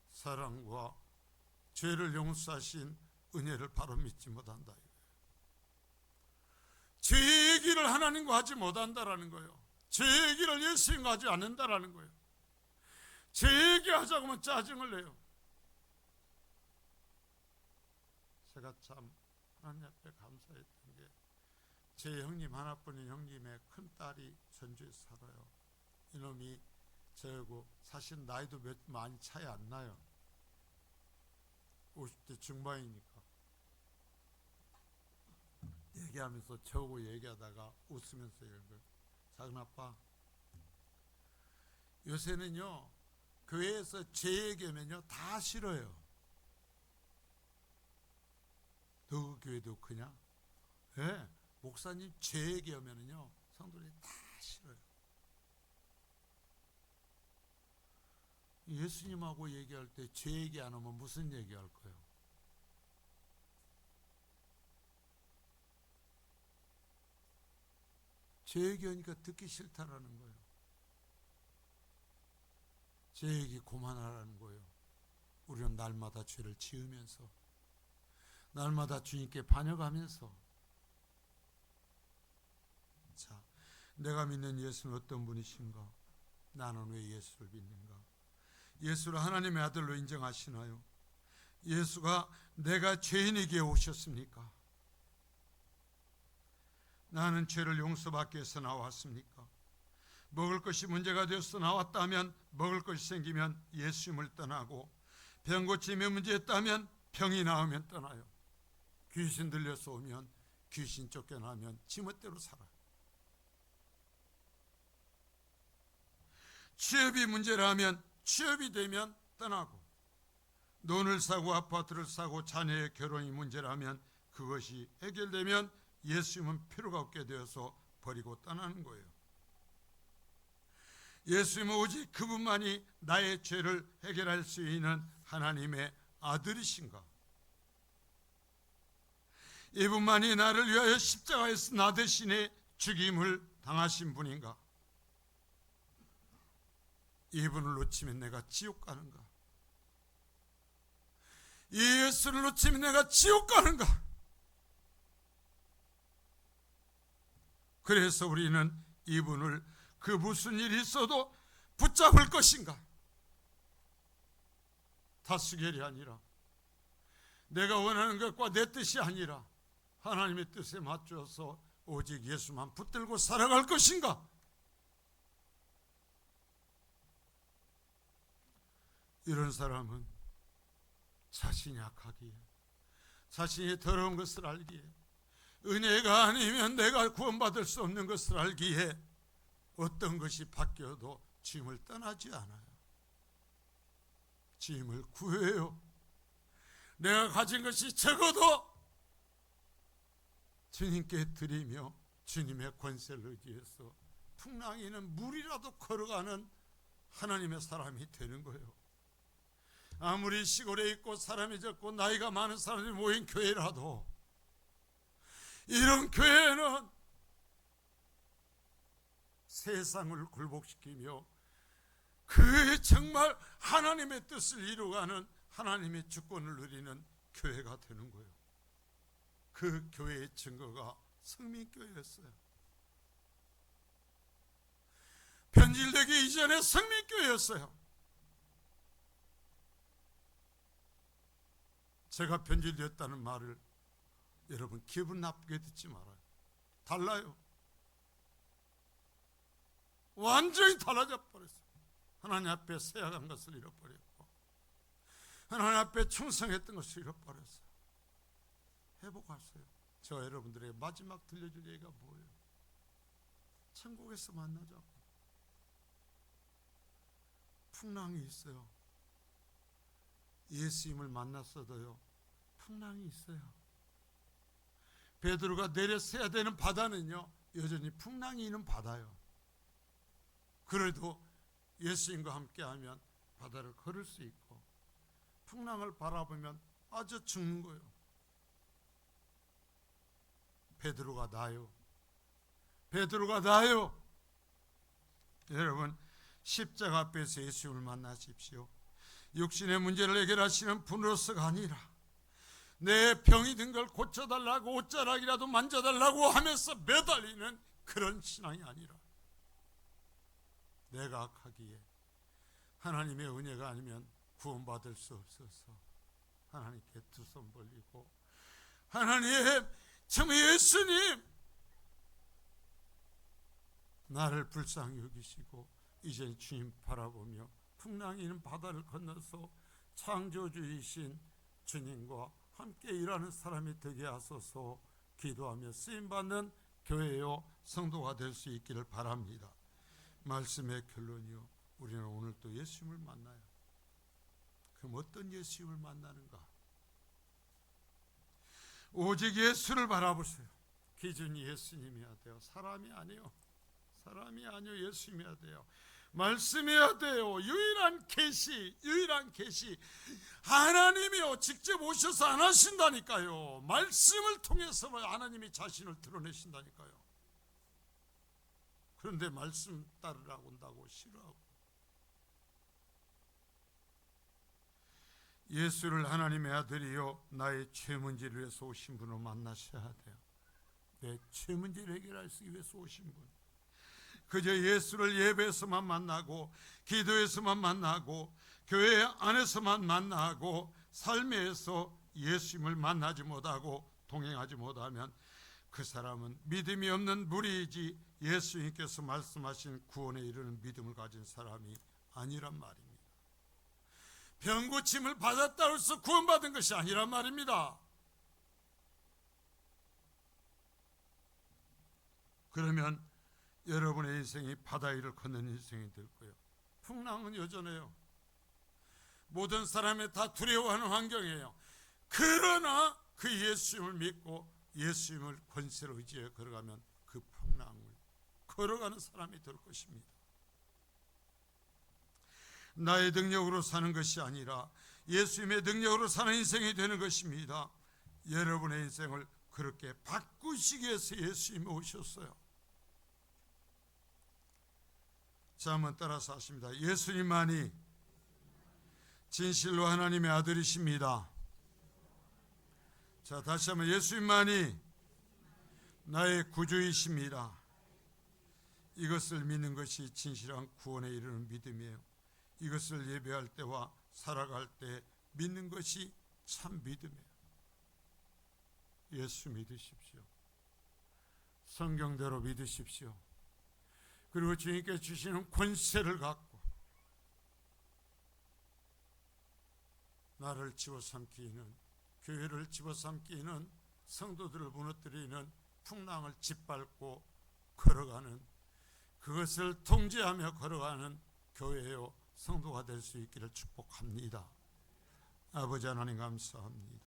사랑과 죄를 용서하신 은혜를 바로 믿지 못한다. 제 얘기를 하나님과 하지 못한다라는 거예요. 제 얘기를 예수님과 하지 않는다라는 거예요. 제 얘기하자고 하면 짜증을 내요. 제가 참 하나님 앞에 감사했던 게 제 형님 하나뿐인 형님의 큰딸이 전주에 살아요. 이놈이 저하고 사실 나이도 많이 차이 안 나요. 50대 중반이니까. 얘기하면서 저하고 얘기하다가 웃으면서 이런 거예요. 작은 아빠, 요새는요 교회에서 제 얘기하면요 다 싫어요. 너 교회도 그냥? 네, 목사님 제 얘기하면요 성도들이 다 싫어요. 예수님하고 얘기할 때 제 얘기 안 하면 무슨 얘기할 거예요? 제 얘기하니까 듣기 싫다라는 거예요. 제 얘기 그만하라는 거예요. 우리는 날마다 죄를 지으면서 날마다 주님께 반역하면서 자, 내가 믿는 예수는 어떤 분이신가? 나는 왜 예수를 믿는가? 예수를 하나님의 아들로 인정하시나요? 예수가 내가 죄인에게 오셨습니까? 나는 죄를 용서받기 위해서 나왔습니까? 먹을 것이 문제가 되어서 나왔다면 먹을 것이 생기면 예수님을 떠나고 병 고침의 문제였다면 병이 나오면 떠나요. 귀신 들려서 오면 귀신 쫓겨나면 지멋대로 살아요. 취업이 문제라면 취업이 되면 떠나고 돈을 사고 아파트를 사고 자녀의 결혼이 문제라면 그것이 해결되면 예수님은 필요가 없게 되어서 버리고 떠나는 거예요. 예수님은 오직 그분만이 나의 죄를 해결할 수 있는 하나님의 아들이신가? 이분만이 나를 위하여 십자가에서 나 대신에 죽임을 당하신 분인가? 이분을 놓치면 내가 지옥 가는가? 이 예수를 놓치면 내가 지옥 가는가? 그래서 우리는 이분을 그 무슨 일이 있어도 붙잡을 것인가? 다수결이 아니라 내가 원하는 것과 내 뜻이 아니라 하나님의 뜻에 맞춰서 오직 예수만 붙들고 살아갈 것인가? 이런 사람은 자신이 약하기에, 자신이 더러운 것을 알기에, 은혜가 아니면 내가 구원받을 수 없는 것을 알기에 어떤 것이 바뀌어도 주님을 떠나지 않아요. 주님을 구해요. 내가 가진 것이 적어도 주님께 드리며 주님의 권세를 의지해서 풍랑이는 물이라도 걸어가는 하나님의 사람이 되는 거예요. 아무리 시골에 있고 사람이 적고 나이가 많은 사람들이 모인 교회라도 이런 교회는 세상을 굴복시키며 그 정말 하나님의 뜻을 이루어가는 하나님의 주권을 누리는 교회가 되는 거예요. 그 교회의 증거가 성민교회였어요. 변질되기 이전에 성민교회였어요. 제가 변질되었다는 말을 여러분 기분 나쁘게 듣지 말아요. 달라요. 완전히 달라져 버렸어요. 하나님 앞에 세약한 것을 잃어버렸고 하나님 앞에 충성했던 것을 잃어버렸어요. 회복하세요. 저 여러분들에게 마지막 들려줄 얘기가 뭐예요? 천국에서 만나자고. 풍랑이 있어요. 예수님을 만났어도요, 풍랑이 있어요. 베드로가 내려서야 되는 바다는요, 여전히 풍랑이 있는 바다요. 그래도 예수님과 함께하면 바다를 걸을 수 있고 풍랑을 바라보면 아주 죽는 거예요. 베드로가 나요. 베드로가 나요. 여러분, 십자가 앞에서 예수님을 만나십시오. 육신의 문제를 해결하시는 분으로서가 아니라 내 병이 든 걸 고쳐달라고 옷자락이라도 만져달라고 하면서 매달리는 그런 신앙이 아니라 내가 악하기에 하나님의 은혜가 아니면 구원받을 수 없어서 하나님께 두 손 벌리고 하나님, 정말 예수님 나를 불쌍히 여기시고 이제 주님 바라보며 풍랑이 있는 바다를 건너서 창조주이신 주님과 함께 일하는 사람이 되게 하소서 기도하며 쓰임받는 교회요 성도가 될 수 있기를 바랍니다. 말씀의 결론이요, 우리는 오늘 또 예수님을 만나요. 그럼 어떤 예수님을 만나는가? 오직 예수를 바라보세요. 기준이 예수님이어야 돼요. 사람이 아니요. 사람이 아니요. 예수님이어야 돼요. 말씀해야 돼요. 유일한 계시, 유일한 계시. 하나님이요 직접 오셔서 안 하신다니까요. 말씀을 통해서 하나님이 자신을 드러내신다니까요. 그런데 말씀 따르라고 한다고 싫어하고, 예수를 하나님의 아들이요 나의 죄 문제를 위해서 오신 분을 만나셔야 돼요. 내 죄 문제를 해결하기 위해서 오신 분. 그저 예수를 예배에서만 만나고 기도에서만 만나고 교회 안에서만 만나고 삶에서 예수님을 만나지 못하고 동행하지 못하면 그 사람은 믿음이 없는 무리이지 예수님께서 말씀하신 구원에 이르는 믿음을 가진 사람이 아니란 말입니다. 병고침을 받았다고 해서 구원받은 것이 아니란 말입니다. 그러면 여러분의 인생이 바다 위를 걷는 인생이 될 거예요. 풍랑은 여전해요. 모든 사람이 다 두려워하는 환경이에요. 그러나 그 예수님을 믿고 예수님을 권세로 의지해 걸어가면 그 풍랑을 걸어가는 사람이 될 것입니다. 나의 능력으로 사는 것이 아니라 예수님의 능력으로 사는 인생이 되는 것입니다. 여러분의 인생을 그렇게 바꾸시기 위해서 예수님이 오셨어요. 자, 한번 따라서 하십니다. 예수님만이 진실로 하나님의 아들이십니다. 자, 다시 한번 예수님만이 나의 구주이십니다. 이것을 믿는 것이 진실한 구원에 이르는 믿음이에요. 이것을 예배할 때와 살아갈 때 믿는 것이 참 믿음이에요. 예수 믿으십시오. 성경대로 믿으십시오. 그리고 주님께 주시는 권세를 갖고 나를 집어삼키는, 교회를 집어삼키는, 성도들을 무너뜨리는 풍랑을 짓밟고 걸어가는, 그것을 통제하며 걸어가는 교회요 성도가 될 수 있기를 축복합니다. 아버지 하나님 감사합니다.